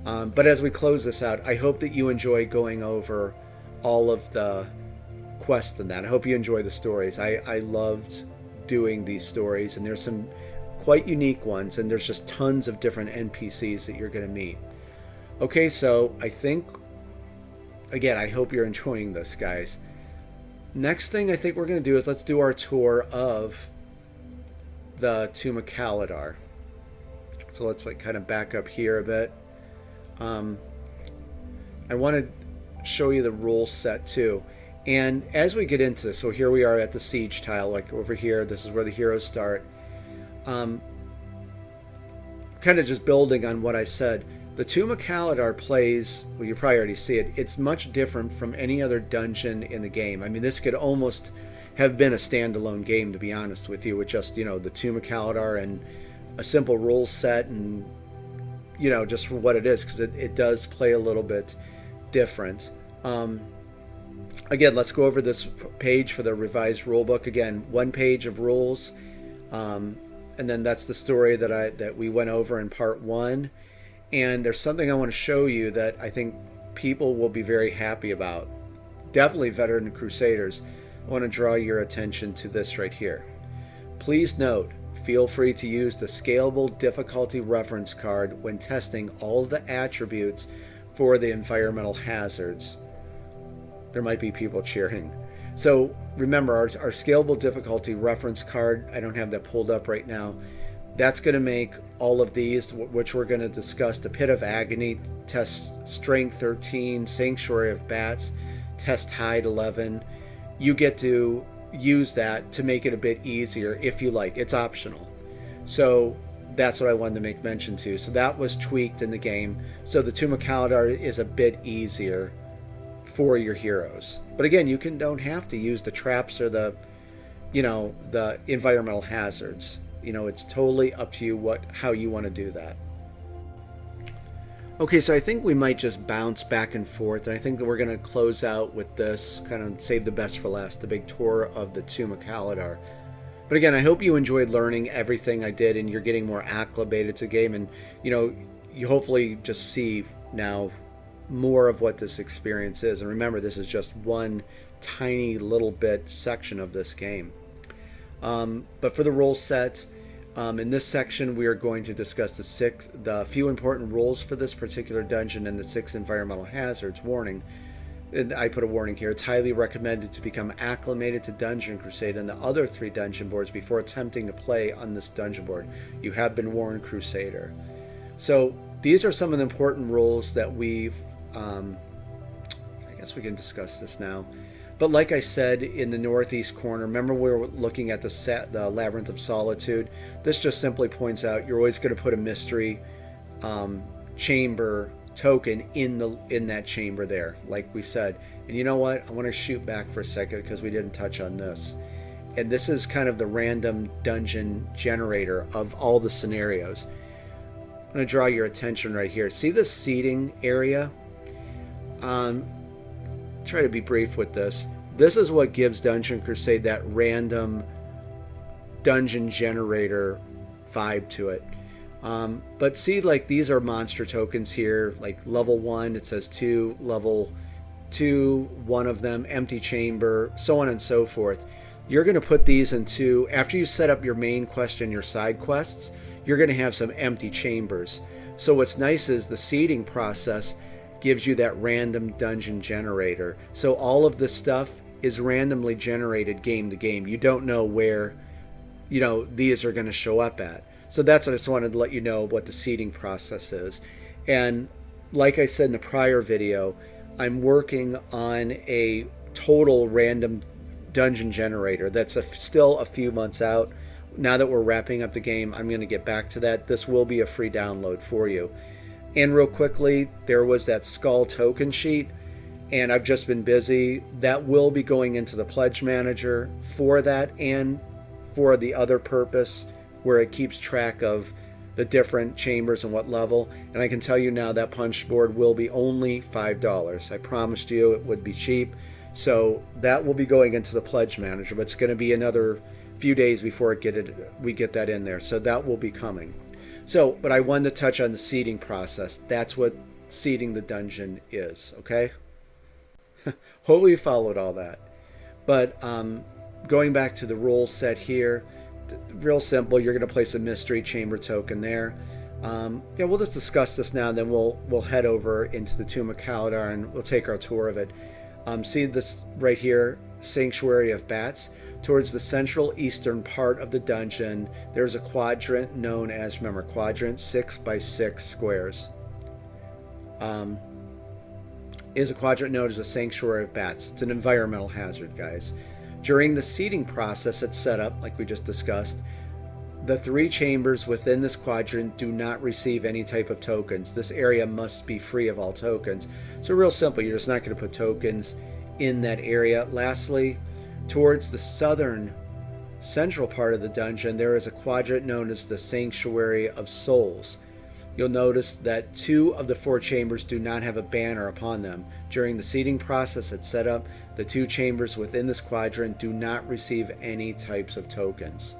But as we close this out, I hope that you enjoy going over all of the quests and that. I hope you enjoy the stories. I loved doing these stories, and there's some quite unique ones, and there's just tons of different NPCs that you're going to meet. Okay, so I think, again, I hope you're enjoying this, guys. Next thing I think we're going to do is let's do our tour of the Tomb of Kaladar. So let's kind of back up here a bit. I want to show you the rule set too. And as we get into this, so here we are at the siege tile, over here, this is where the heroes start. Kind of just building on what I said, the Tomb of Kaladar plays, well, you probably already see it, it's much different from any other dungeon in the game. This could almost have been a standalone game, to be honest with you, with just, the Tomb of Kaladar and a simple rule set, and, just for what it is, because it does play a little bit different. Again, let's go over this page for the revised rulebook. Again, 1 page of rules. And then that's the story that we went over in part 1. And there's something I want to show you that I think people will be very happy about. Definitely veteran Crusaders. I want to draw your attention to this right here. Please note, feel free to use the scalable difficulty reference card when testing all the attributes for the environmental hazards. There might be people cheering. So remember, our scalable difficulty reference card, I don't have that pulled up right now. That's going to make all of these, which we're going to discuss, the Pit of Agony, test Strength 13, Sanctuary of Bats, test Hide 11. You get to use that to make it a bit easier if you like. It's optional. So that's what I wanted to make mention to. So that was tweaked in the game. So the Tomb of Kaladar is a bit easier for your heroes. But again, you don't have to use the traps or the environmental hazards. It's totally up to you how you want to do that. Okay, so I think we might just bounce back and forth, and I think that we're going to close out with this, kind of save the best for last, the big tour of the Tomb of Kaladar. But again, I hope you enjoyed learning everything I did, and you're getting more acclimated to the game, and you hopefully just see now more of what this experience is. And remember, this is just one tiny little bit section of this game. But for the rule set, in this section we are going to discuss the few important rules for this particular dungeon and the 6 environmental hazards. Warning, and I put a warning here, it's highly recommended to become acclimated to Dungeon Crusade and the other 3 dungeon boards before attempting to play on this dungeon board. You have been warned, Crusader. So these are some of the important rules that we've I guess we can discuss this now. But like I said, in the northeast corner, remember we were looking at the Labyrinth of Solitude? This just simply points out you're always going to put a mystery chamber token in that chamber there, like we said. And you know what? I want to shoot back for a second because we didn't touch on this. And this is kind of the random dungeon generator of all the scenarios. I'm going to draw your attention right here. See this seating area? Try to be brief with this. This is what gives Dungeon Crusade that random dungeon generator vibe to it. But see, like, these are monster tokens here, like level 1, it says 2, level 2, 1 of them, empty chamber, so on and so forth. You're going to put these into, after you set up your main quest and your side quests, you're going to have some empty chambers. So what's nice is the seeding process gives you that random dungeon generator. So all of this stuff is randomly generated game to game. You don't know where, these are going to show up at. So that's what I just wanted to let you know what the seeding process is. And like I said in the prior video, I'm working on a total random dungeon generator that's still a few months out. Now that we're wrapping up the game, I'm going to get back to that. This will be a free download for you. And real quickly, there was that skull token sheet, and I've just been busy. That will be going into the pledge manager for that and for the other purpose where it keeps track of the different chambers and what level. And I can tell you now that punch board will be only $5. I promised you it would be cheap. So that will be going into the pledge manager, but it's going to be another few days before we get that in there. So that will be coming. So, but I wanted to touch on the seeding process. That's what seeding the dungeon is, okay? Hopefully you followed all that. But going back to the rule set here, real simple. You're going to place a mystery chamber token there. We'll just discuss this now, and then we'll head over into the Tomb of Kaladar and we'll take our tour of it. See this right here, Sanctuary of Bats. Towards the central eastern part of the dungeon, there's a quadrant known as, remember, quadrant 6 by 6 squares. Is a quadrant known as a Sanctuary of Bats. It's an environmental hazard, guys. During the seeding process it's set up, like we just discussed, the 3 chambers within this quadrant do not receive any type of tokens. This area must be free of all tokens. So real simple, you're just not going to put tokens in that area. Lastly, towards the southern central part of the dungeon, there is a quadrant known as the Sanctuary of Souls. You'll notice that 2 of the 4 chambers do not have a banner upon them. During the seeding process at setup, the 2 chambers within this quadrant do not receive any types of tokens.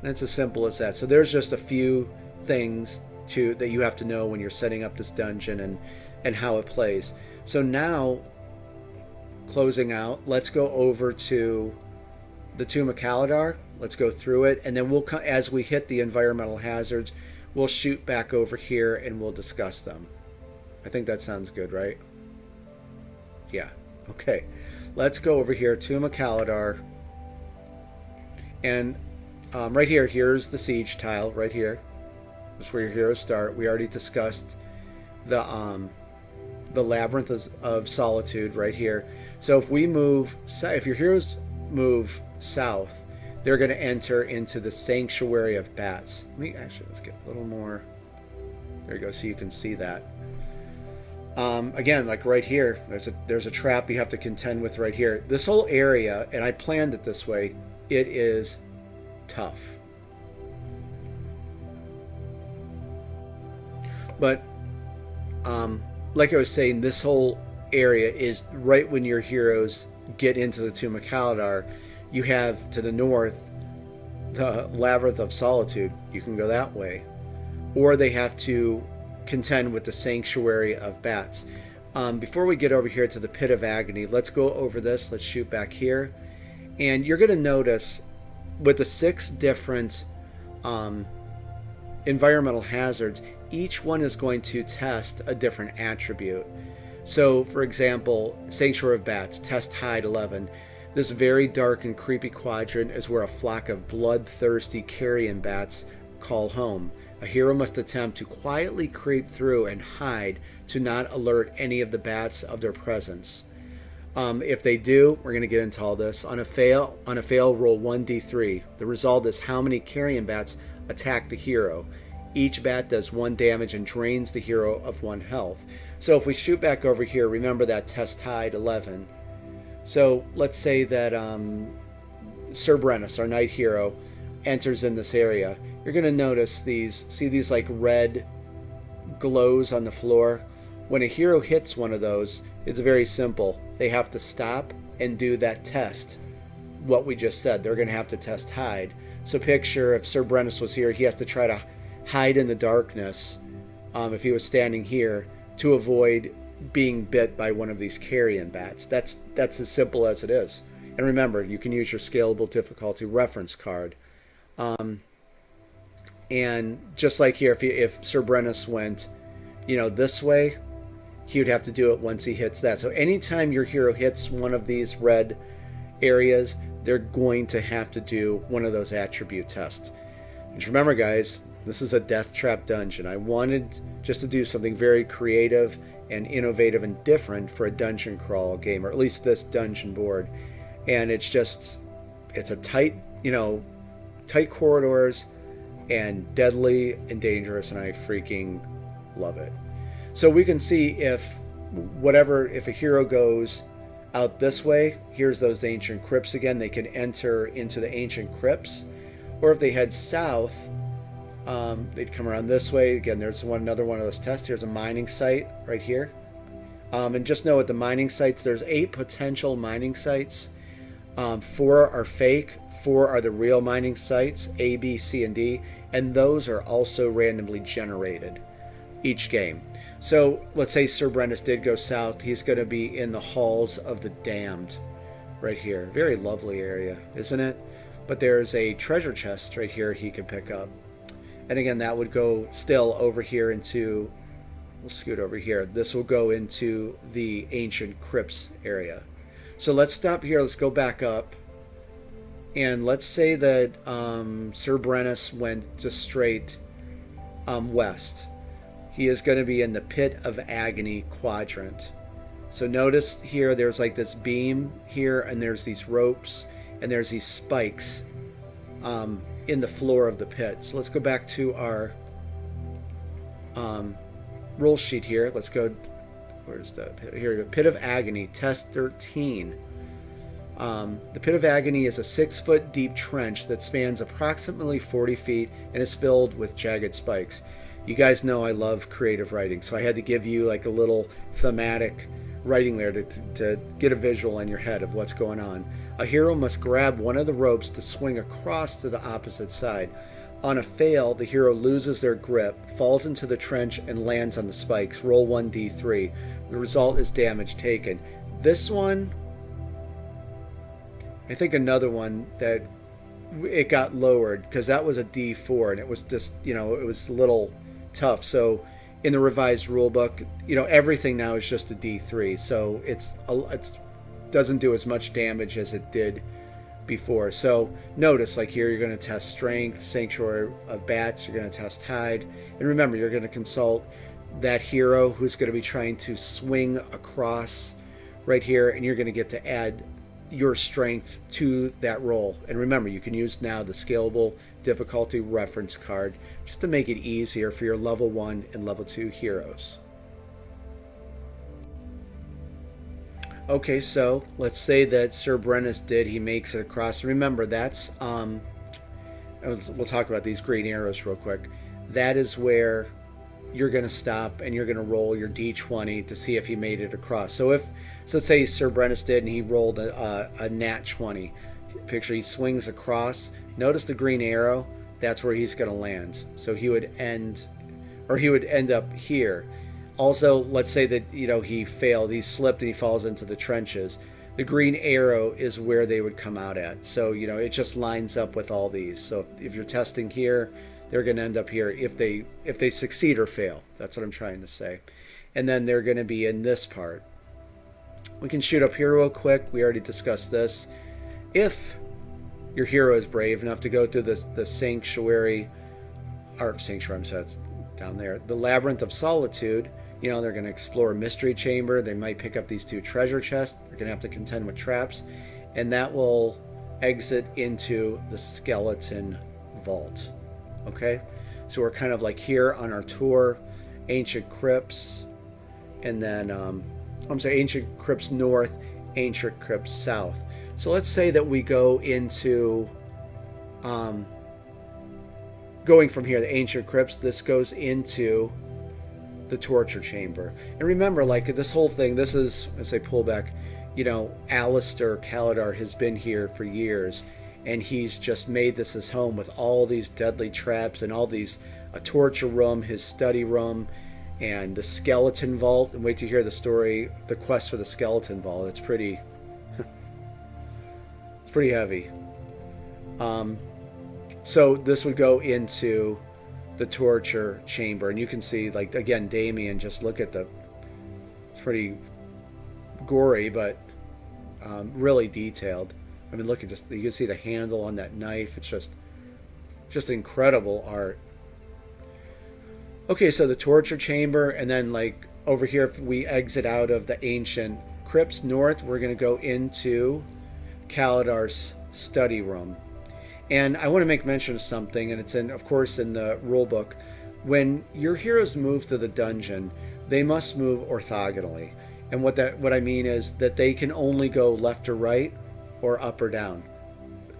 And it's as simple as that. So there's just a few things that you have to know when you're setting up this dungeon and how it plays. So now, closing out, let's go over to the Tomb of Kaladar. Let's go through it, and then as we hit the environmental hazards, we'll shoot back over here and we'll discuss them. I think that sounds good, right? Yeah. Okay. let's go over here, Tomb of Kaladar, and right here, here's the siege tile right here. That's where your heroes start. We already discussed the labyrinth of solitude right here. So if we move, if your heroes move south, they're going to enter into the sanctuary of bats. Let's get a little more. There you go, so you can see that. Again, like right here, there's a trap you have to contend with right here. This whole area, and I planned it this way, it is tough. But like I was saying, this whole area is right when your heroes get into the Tomb of Kaladar. You have to the north the Labyrinth of Solitude. You can go that way. Or they have to contend with the Sanctuary of Bats. Before we get over here to the Pit of Agony, let's go over this. Let's shoot back here. And you're going to notice with the 6 different environmental hazards, each one is going to test a different attribute. So, for example, Sanctuary of Bats, test hide 11. This very dark and creepy quadrant is where a flock of bloodthirsty carrion bats call home. A hero must attempt to quietly creep through and hide to not alert any of the bats of their presence. If they do, we're going to get into all this. On a fail, roll 1d3. The result is how many carrion bats attack the hero. Each bat does 1 damage and drains the hero of 1 health. So if we shoot back over here, remember that test hide 11. So let's say that Sir Brennus, our knight hero, enters in this area. You're going to notice these like red glows on the floor. When a hero hits one of those, it's very simple. They have to stop and do that test. What we just said, they're going to have to test hide. So picture if Sir Brennus was here, he has to try to hide in the darkness if he was standing here to avoid being bit by one of these carrion bats. That's as simple as it is. And remember, you can use your scalable difficulty reference card. And just like here, if Sir Brennus went, this way, he would have to do it once he hits that. So anytime your hero hits one of these red areas, they're going to have to do one of those attribute tests. And remember, guys, this is a death trap dungeon. I wanted just to do something very creative and innovative and different for a dungeon crawl game, or at least this dungeon board. And it's a tight corridors and deadly and dangerous, and I freaking love it. So we can see if a hero goes out this way, here's those ancient crypts again, they can enter into the ancient crypts. Or if they head south, they'd come around this way. Again, there's another one of those tests. Here's a mining site right here. And just know at the mining sites, there's 8 potential mining sites. 4 are fake. 4 are the real mining sites, A, B, C, and D. And those are also randomly generated each game. So let's say Sir Brennus did go south. He's going to be in the Halls of the Damned right here. Very lovely area, isn't it? But there's a treasure chest right here he can pick up. And again, that would go still over here into, we'll scoot over here. This will go into the ancient crypts area. So let's stop here. Let's go back up. And let's say that Sir Brennus went just straight west. He is going to be in the Pit of Agony quadrant. So notice here, there's like this beam here, and there's these ropes, and there's these spikes in the floor of the pit. So let's go back to our roll sheet here. Let's go, where's the pit? Here we go. Pit of Agony, test 13. The Pit of Agony is a 6-foot deep trench that spans approximately 40 feet and is filled with jagged spikes. You guys know I love creative writing, so I had to give you like a little thematic writing there to get a visual in your head of what's going on. A hero must grab one of the ropes to swing across to the opposite side. On a fail, the hero loses their grip, falls into the trench, and lands on the spikes. Roll 1d3. The result is damage taken. This one, I think another one that it got lowered because that was a D4 and it was just, it was a little tough. So in the revised rule book, everything now is just a D3. So it's doesn't do as much damage as it did before. So notice, like here, you're going to test strength, sanctuary of bats, you're going to test hide, and remember, you're going to consult that hero who's going to be trying to swing across right here, and you're going to get to add your strength to that roll. And remember, you can use now the scalable difficulty reference card just to make it easier for your level 1 and level 2 heroes. Okay, so let's say that Sir Brennus he makes it across. Remember, that's we'll talk about these green arrows real quick. That is where you're going to stop and you're going to roll your d20 to see if he made it across. So let's say Sir Brennus did and he rolled a nat 20. Picture he swings across. Notice the green arrow. That's where he's going to land. So he would end up here. Also, let's say that he failed, he slipped and he falls into the trenches. The green arrow is where they would come out at. So it just lines up with all these. So if you're testing here, they're going to end up here if they succeed or fail. That's what I'm trying to say. And then they're going to be in this part. We can shoot up here real quick. We already discussed this. If your hero is brave enough to go through the sanctuary, I'm sorry, it's down there, the Labyrinth of Solitude. They're going to explore a mystery chamber. They might pick up these 2 treasure chests. They're going to have to contend with traps. And that will exit into the skeleton vault. Okay? So we're kind of like here on our tour. Ancient Crypts. And then, Ancient Crypts North, Ancient Crypts South. So let's say that we go into... going from here, the Ancient Crypts, this goes into the torture chamber. And remember, like this whole thing, this is, as I pull back, Alistair Kaladar has been here for years, and he's just made this his home with all these deadly traps and all these, a torture room, his study room, and the skeleton vault. And wait to hear the story, the quest for the skeleton vault. It's pretty, it's pretty heavy. So this would go into the torture chamber, and you can see, like, again, Damien, just look at it's pretty gory, but really detailed. I mean, look at you can see the handle on that knife. It's just incredible art. Okay, so the torture chamber, and then like over here, if we exit out of the Ancient Crypts North, we're going to go into Kaladar's study room. And I want to make mention of something, and it's of course in the rule book. When your heroes move to the dungeon, they must move orthogonally. And what I mean is that they can only go left or right or up or down.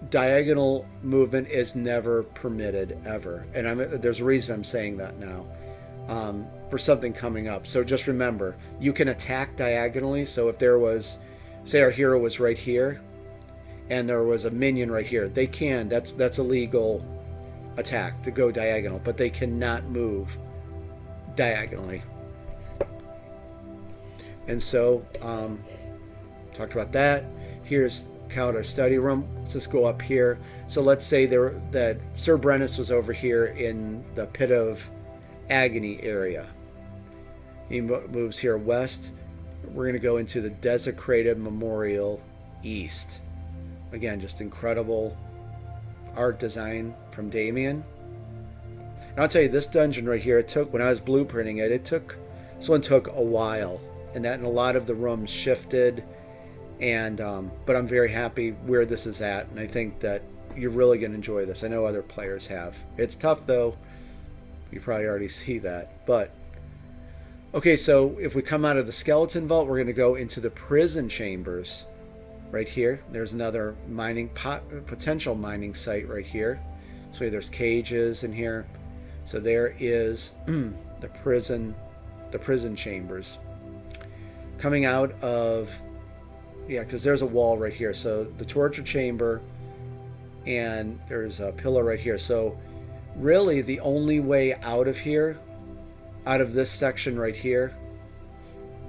Diagonal movement is never permitted, ever. And there's a reason I'm saying that now, for something coming up. So just remember, you can attack diagonally. So if there was, say our hero was right here, and there was a minion right here, they can, that's a legal attack to go diagonal, but they cannot move diagonally. And so, talked about that. Here's Kaladar's study room. Let's just go up here. So let's say that Sir Brennus was over here in the Pit of Agony area. He moves here west. We're going to go into the Desecrated Memorial east. Again, just incredible art design from Damien. And I'll tell you, this dungeon right here, when I was blueprinting it, this one took a while, and a lot of the rooms shifted, and but I'm very happy where this is at, and I think that you're really going to enjoy this. I know other players have. It's tough though. You probably already see that. But okay, so if we come out of the skeleton vault, we're going to go into the prison chambers. Right here, there's another potential mining site right here. So there's cages in here. So there is the prison chambers. Coming out of, because there's a wall right here. So the torture chamber, and there's a pillar right here. So really the only way out of here, out of this section right here,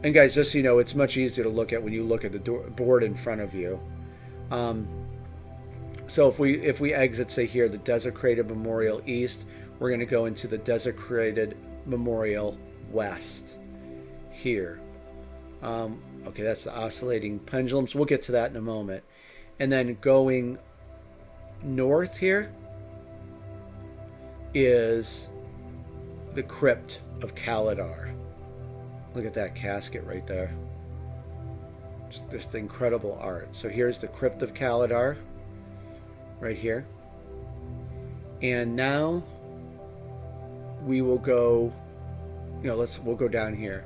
and guys, just so you know, it's much easier to look at when you look at the board in front of you. So if we exit, say here, the Desecrated Memorial East, we're going to go into the Desecrated Memorial West here. Okay, that's the oscillating pendulums. We'll get to that in a moment. And then going north here is the Crypt of Kaladar. Look at that casket right there. Just incredible art. So here's the Crypt of Kaladar right here. And now we will go, we'll go down here.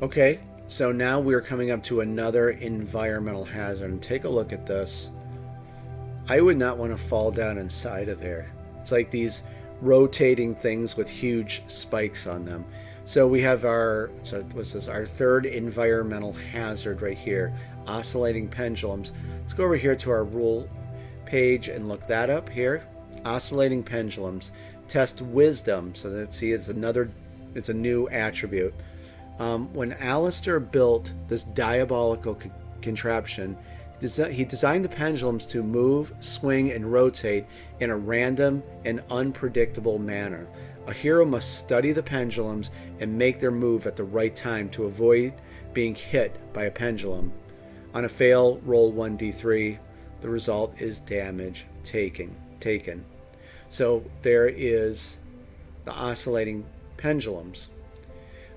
Okay, so now we're coming up to another environmental hazard. And take a look at this. I would not want to fall down inside of there. It's like these rotating things with huge spikes on them. So we have our third environmental hazard right here, oscillating pendulums. Let's go over here to our rule page and look that up here. Oscillating pendulums. Test wisdom. So let's see, it's a new attribute. When Alistair built this diabolical contraption, he designed the pendulums to move, swing, and rotate in a random and unpredictable manner. A hero must study the pendulums and make their move at the right time to avoid being hit by a pendulum. On a fail, roll 1d3. The result is damage taken. So there is the oscillating pendulums.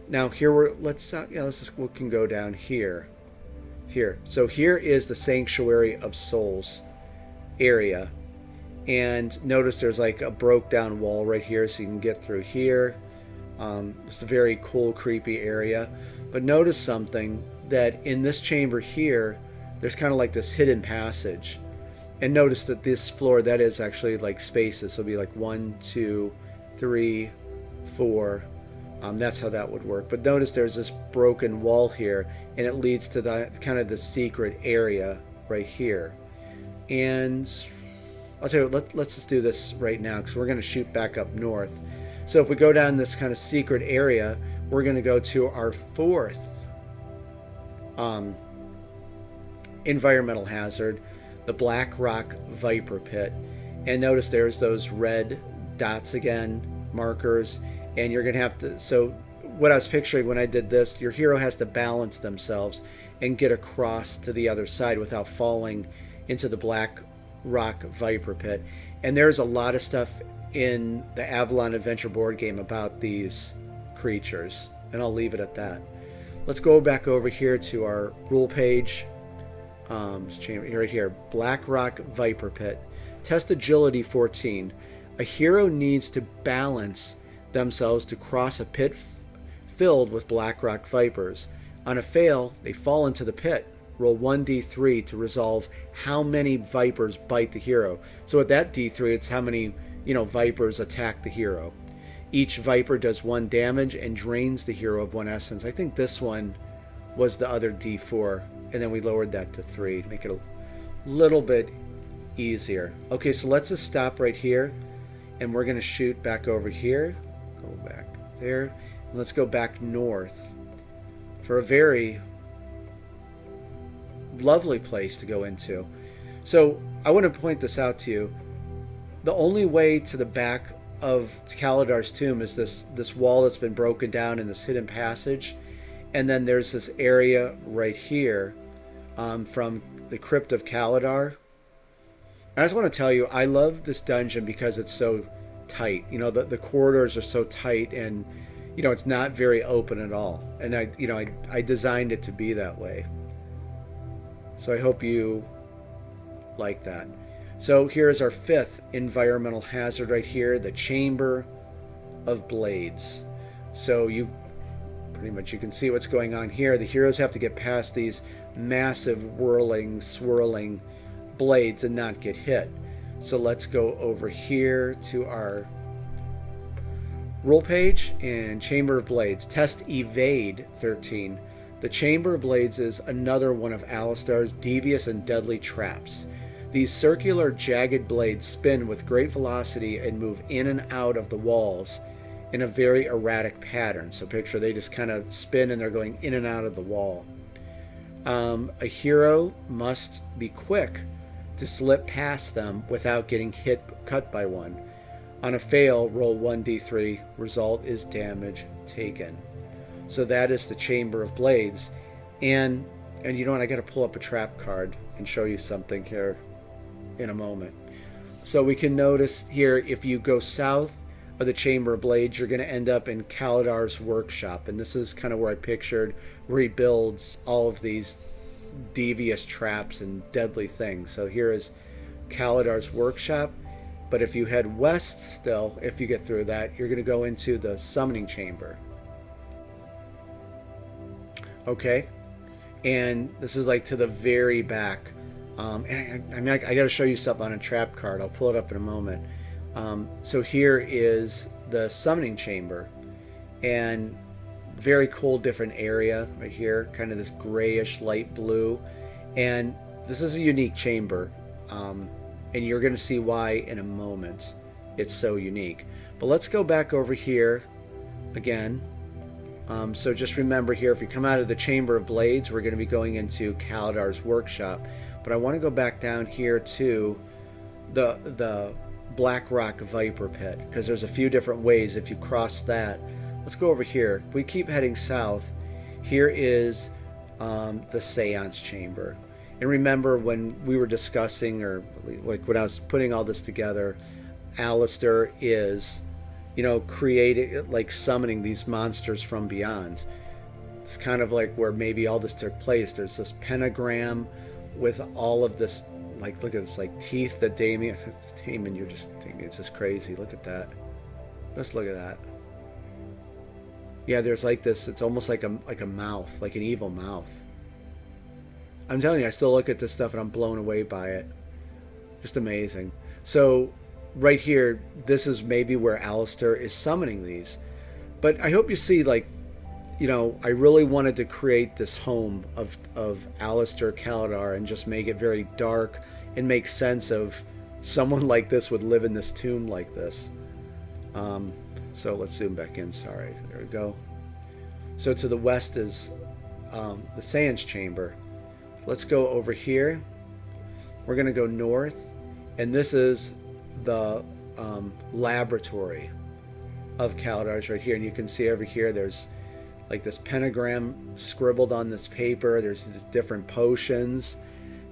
Now here we can go down here. So here is the Sanctuary of Souls area. And notice there's like a broke down wall right here so you can get through here. It's a very cool, creepy area. But notice something, that in this chamber here, there's kind of like this hidden passage. And notice that this floor, that is actually like spaces. So it'll be like 1, 2, 3, 4. That's how that would work. But notice there's this broken wall here, and it leads to the kind of the secret area right here. And I'll tell you what, let's just do this right now because we're going to shoot back up north. So if we go down this kind of secret area, we're going to go to our fourth environmental hazard, the Black Rock Viper Pit. And notice there's those red dots again, markers. And you're going to have to, so what I was picturing when I did this, your hero has to balance themselves and get across to the other side without falling into the Black Rock Viper Pit. And there's a lot of stuff in the Avalon Adventure board game about these creatures. And I'll leave it at that. Let's go back over here to our rule page. Right here, Black Rock Viper Pit. Test agility 14. A hero needs to balance themselves to cross a pit filled with Black Rock Vipers. On a fail, they fall into the pit. Roll 1d3 to resolve how many vipers bite the hero. So with that d3, it's how many, vipers attack the hero. Each viper does 1 damage and drains the hero of 1 essence. I think this one was the other d4, and then we lowered that to 3, make it a little bit easier. Okay, so let's just stop right here, and we're going to shoot back over here. Go back there, and let's go back north for a very lovely place to go into. So I want to point this out to you. The only way to the back of Kaladar's tomb is this wall that's been broken down in this hidden passage, and then there's this area right here from the Crypt of Kaladar. And I just want to tell you, I love this dungeon because it's so tight. The corridors are so tight, and it's not very open at all. And I designed it to be that way. So I hope you like that. So here's our fifth environmental hazard right here, the Chamber of Blades. So you can see what's going on here. The heroes have to get past these massive whirling, swirling blades and not get hit. So let's go over here to our rule page and Chamber of Blades. Test Evade 13. The Chamber of Blades is another one of Alistair's devious and deadly traps. These circular, jagged blades spin with great velocity and move in and out of the walls in a very erratic pattern. So picture they just kind of spin and they're going in and out of the wall. A hero must be quick to slip past them without getting cut by one. On a fail, roll 1d3. Result is damage taken. So that is the Chamber of Blades. And you know what, I got to pull up a trap card and show you something here in a moment. So we can notice here, if you go south of the Chamber of Blades, you're going to end up in Kaladar's workshop. And this is kind of where I pictured where he builds all of these devious traps and deadly things. So here is Kaladar's workshop. But if you head west still, if you get through that, you're going to go into the summoning chamber. Okay. And this is like to the very back. And I got to show you something on a trap card. I'll pull it up in a moment. So here is the summoning chamber, and very cool different area right here, kind of this grayish light blue. And this is a unique chamber, and you're going to see why in a moment. It's so unique. But let's go back over here again. So just remember here, if you come out of the Chamber of Blades, we're going to be going into Kaladar's workshop. But I want to go back down here to the Black Rock Viper Pit, because there's a few different ways if you cross that. Let's go over here. We keep heading south. Here is the Seance Chamber. And remember when we were discussing, or like when I was putting all this together, Alistair is, you know, creating, like summoning these monsters from beyond. It's kind of like where maybe all this took place. There's this pentagram with all of this, like, look at this, like teeth that Damien, it's just crazy. Look at that. Let's look at that. Yeah, there's like this, it's almost like a mouth, like an evil mouth. I'm telling you, I still look at this stuff and I'm blown away by it. Just amazing. So right here, this is maybe where Alistair is summoning these. But I hope you see, like, you know, I really wanted to create this home of Alistair Kaladar and just make it very dark and make sense of someone like this would live in this tomb like this. So let's zoom back in. Sorry. There we go. So to the west is the Seance Chamber. Let's go over here. We're going to go north. And this is the laboratory of Kaladar's right here. And you can see over here there's like this pentagram scribbled on this paper. There's different potions.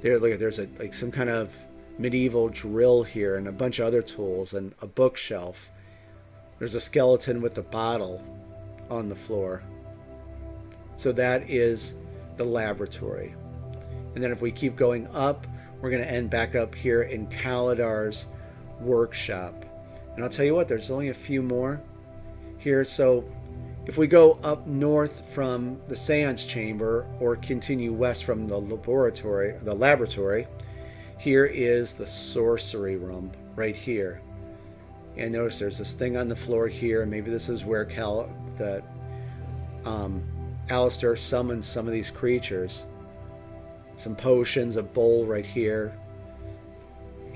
There, look, there's like some kind of medieval drill here and a bunch of other tools and a bookshelf. There's a skeleton with a bottle on the floor. So that is the laboratory. And then if we keep going up, we're going to end back up here in Kaladar's workshop. And I'll tell you what, there's only a few more here. So if we go up north from the Seance Chamber or continue west from the laboratory, here is the sorcery room right here. And notice there's this thing on the floor here, and maybe this is where Alistair summons some of these creatures. Some potions, a bowl right here.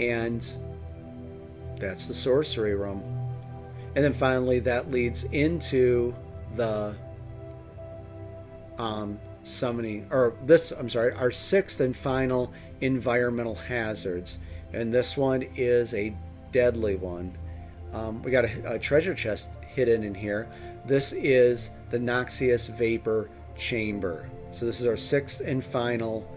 And that's the sorcery room. And then finally that leads into the summoning, or this, I'm sorry, our sixth and final environmental hazards. And this one is a deadly one. We got a treasure chest hidden in here. This is the Noxious Vapor Chamber. So this is our sixth and final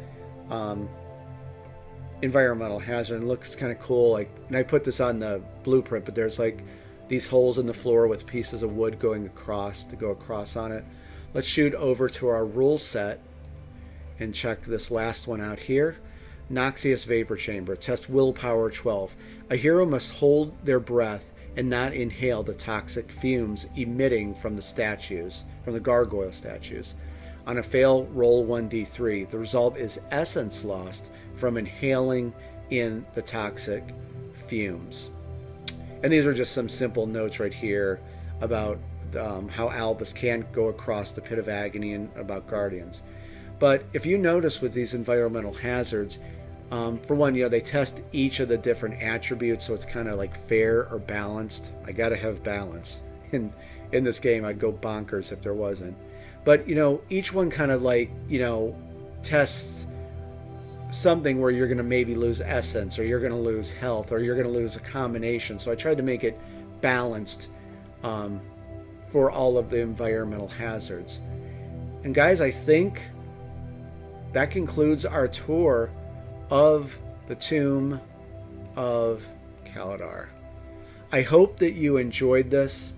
environmental hazard. And it looks kind of cool. Like, and I put this on the blueprint, but there's like these holes in the floor with pieces of wood going across to go across on it. Let's shoot over to our rule set and check this last one out here. Noxious Vapor Chamber. Test willpower 12. A hero must hold their breath and not inhale the toxic fumes emitting from the statues, from the gargoyle statues. On a fail, roll 1d3. The result is essence lost from inhaling in the toxic fumes. And these are just some simple notes right here about how Albus can't go across the pit of agony and about guardians. But if you notice with these environmental hazards, for one, you know, they test each of the different attributes, so it's kind of like fair or balanced. I gotta have balance. In this game, I'd go bonkers if there wasn't. But, you know, each one kind of like, you know, tests something where you're going to maybe lose essence, or you're going to lose health, or you're going to lose a combination. So I tried to make it balanced for all of the environmental hazards. And guys, I think that concludes our tour of the Tomb of Kaladar. I hope that you enjoyed this.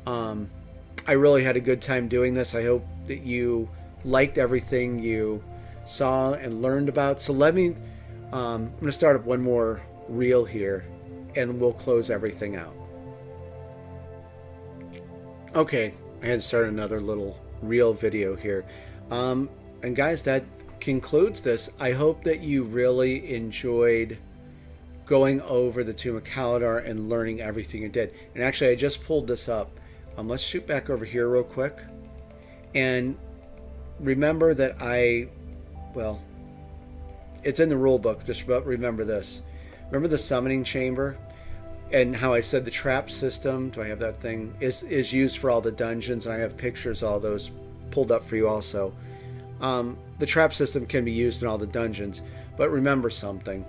I really had a good time doing this. I hope that you liked everything you saw and learned about. So let me, I'm going to start up one more reel here and we'll close everything out. Okay, I had to start another little reel video here. And guys, that concludes this. I hope that you really enjoyed going over the Tomb of Kaladar and learning everything you did. And actually, I just pulled this up. Let's shoot back over here real quick. And remember that well, it's in the rule book. Just remember this. Remember the summoning chamber and how I said the trap system, do I have that thing, is used for all the dungeons, and I have pictures of all those pulled up for you also. The trap system can be used in all the dungeons, but remember something.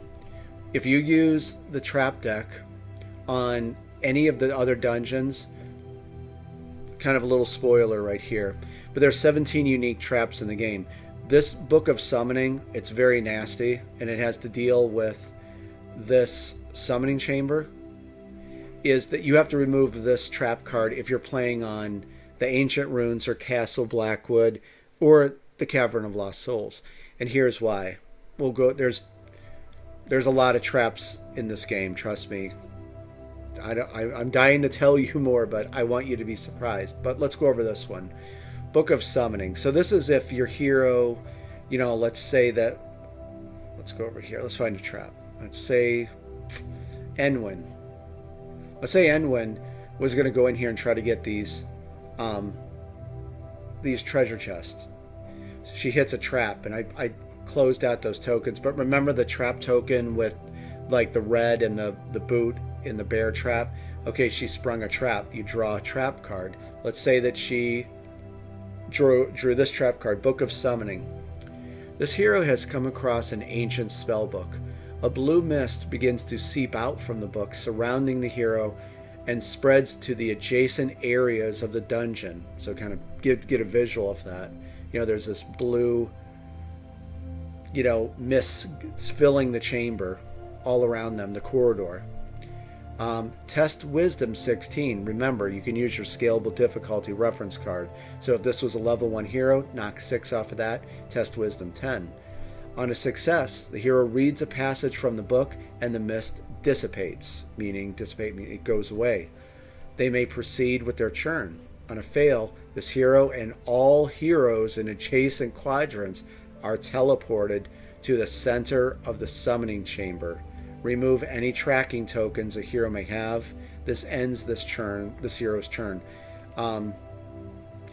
If you use the trap deck on any of the other dungeons, kind of a little spoiler right here, but there's 17 unique traps in the game. This Book of Summoning, it's very nasty, and it has to deal with this summoning chamber, is that you have to remove this trap card if you're playing on the Ancient Runes or Castle Blackwood or the Cavern of Lost Souls. And here's why. We'll go, there's a lot of traps in this game, trust me. I'm dying to tell you more, but I want you to be surprised. But let's go over this one. Book of Summoning. So this is if your hero, you know, let's say that, let's go over here. Let's find a trap. Let's say Enwyn. Let's say Enwyn was going to go in here and try to get these treasure chests. She hits a trap, and I closed out those tokens. But remember the trap token with like the red and the boot in the bear trap? Okay, she sprung a trap. You draw a trap card. Let's say that she drew this trap card, Book of Summoning. This hero has come across an ancient spell book. A blue mist begins to seep out from the book surrounding the hero and spreads to the adjacent areas of the dungeon. So kind of get a visual of that. You know, there's this blue, you know, mist filling the chamber all around them, the corridor. Test Wisdom 16. Remember, you can use your scalable difficulty reference card. So if this was a level 1 hero, knock 6 off of that. Test Wisdom 10. On a success, the hero reads a passage from the book and the mist dissipates, meaning it goes away. They may proceed with their turn. On a fail, this hero and all heroes in adjacent quadrants are teleported to the center of the summoning chamber. Remove any tracking tokens a hero may have. This ends this hero's turn.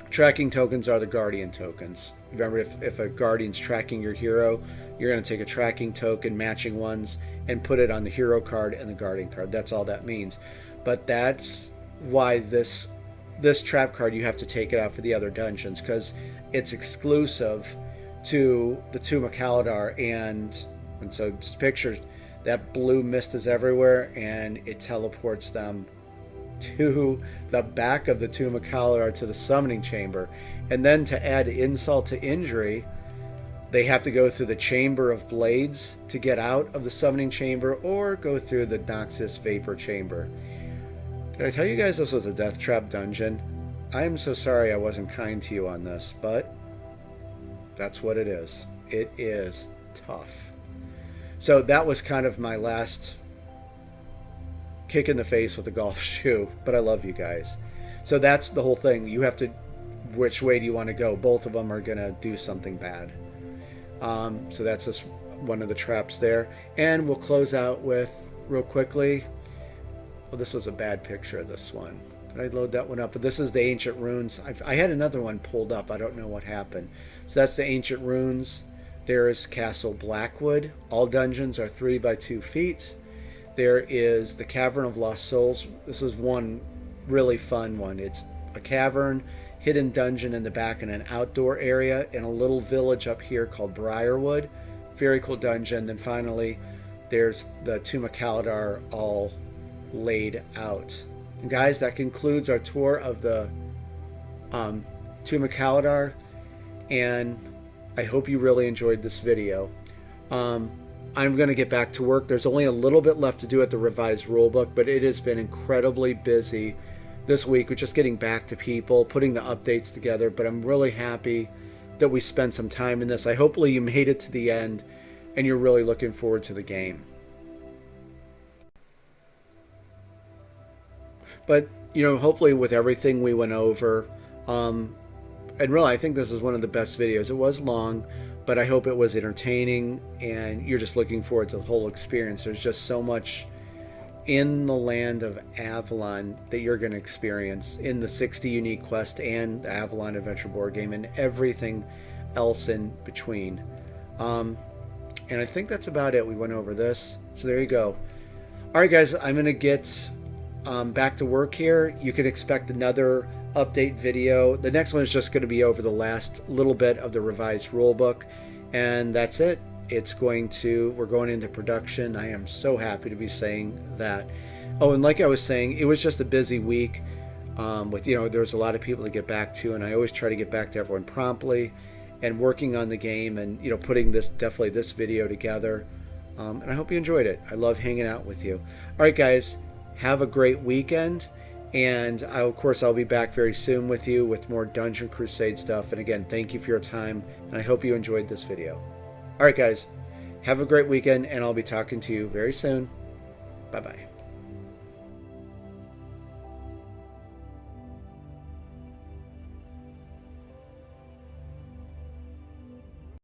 Tracking tokens are the guardian tokens. Remember, if a guardian's tracking your hero, you're going to take a tracking token, matching ones, and put it on the hero card and the guardian card. That's all that means. But that's why this trap card, you have to take it out for the other dungeons, because it's exclusive to the Tomb of Kaladar. And so just picture that blue mist is everywhere, and it teleports them to the back of the Tomb of Kaladar, to the summoning chamber. And then to add insult to injury, they have to go through the Chamber of Blades to get out of the summoning chamber, or go through the Noxus Vapor Chamber. Did I tell you guys this was a death trap dungeon? I am so sorry I wasn't kind to you on this, but that's what it is. It is tough. So that was kind of my last kick in the face with a golf shoe, but I love you guys. So that's the whole thing. You have to, which way do you want to go? Both of them are going to do something bad. So that's just one of the traps there. And we'll close out with, real quickly, well, this was a bad picture of this one. Did I load that one up? But this is the Ancient Runes. I had another one pulled up. I don't know what happened. So that's the Ancient Runes. There is Castle Blackwood. All dungeons are 3 by 2 feet. There is the Cavern of Lost Souls. This is one really fun one. It's a cavern, hidden dungeon in the back, and an outdoor area, and a little village up here called Briarwood. Very cool dungeon. Then finally, there's the Tomb of Kaladar all laid out. And guys, that concludes our tour of the Tomb of Kaladar. and I hope you really enjoyed this video. I'm going to get back to work. There's only a little bit left to do at the revised rulebook, but it has been incredibly busy this week with just getting back to people, putting the updates together. But I'm really happy that we spent some time in this. Hopefully you made it to the end and you're really looking forward to the game. But, hopefully with everything we went over, and really I think this is one of the best videos. It was long, but I hope it was entertaining and you're just looking forward to the whole experience. There's just so much in the land of Avalon that you're going to experience in the 60 unique quest and the Avalon Adventure board game and everything else in between. And I think that's about it. We went over this. So there you go. All right, guys, I'm going to get back to work here. You can expect another update video. The next one is just going to be over the last little bit of the revised rulebook, and that's it. We're going into production. I am so happy to be saying that. Oh, and like I was saying, it was just a busy week with, there was a lot of people to get back to, and I always try to get back to everyone promptly and working on the game and, putting this video together. And I hope you enjoyed it. I love hanging out with you. All right, guys, have a great weekend. And of course, I'll be back very soon with you with more Dungeon Crusade stuff. And again, thank you for your time, and I hope you enjoyed this video. All right, guys, have a great weekend, and I'll be talking to you very soon. Bye-bye.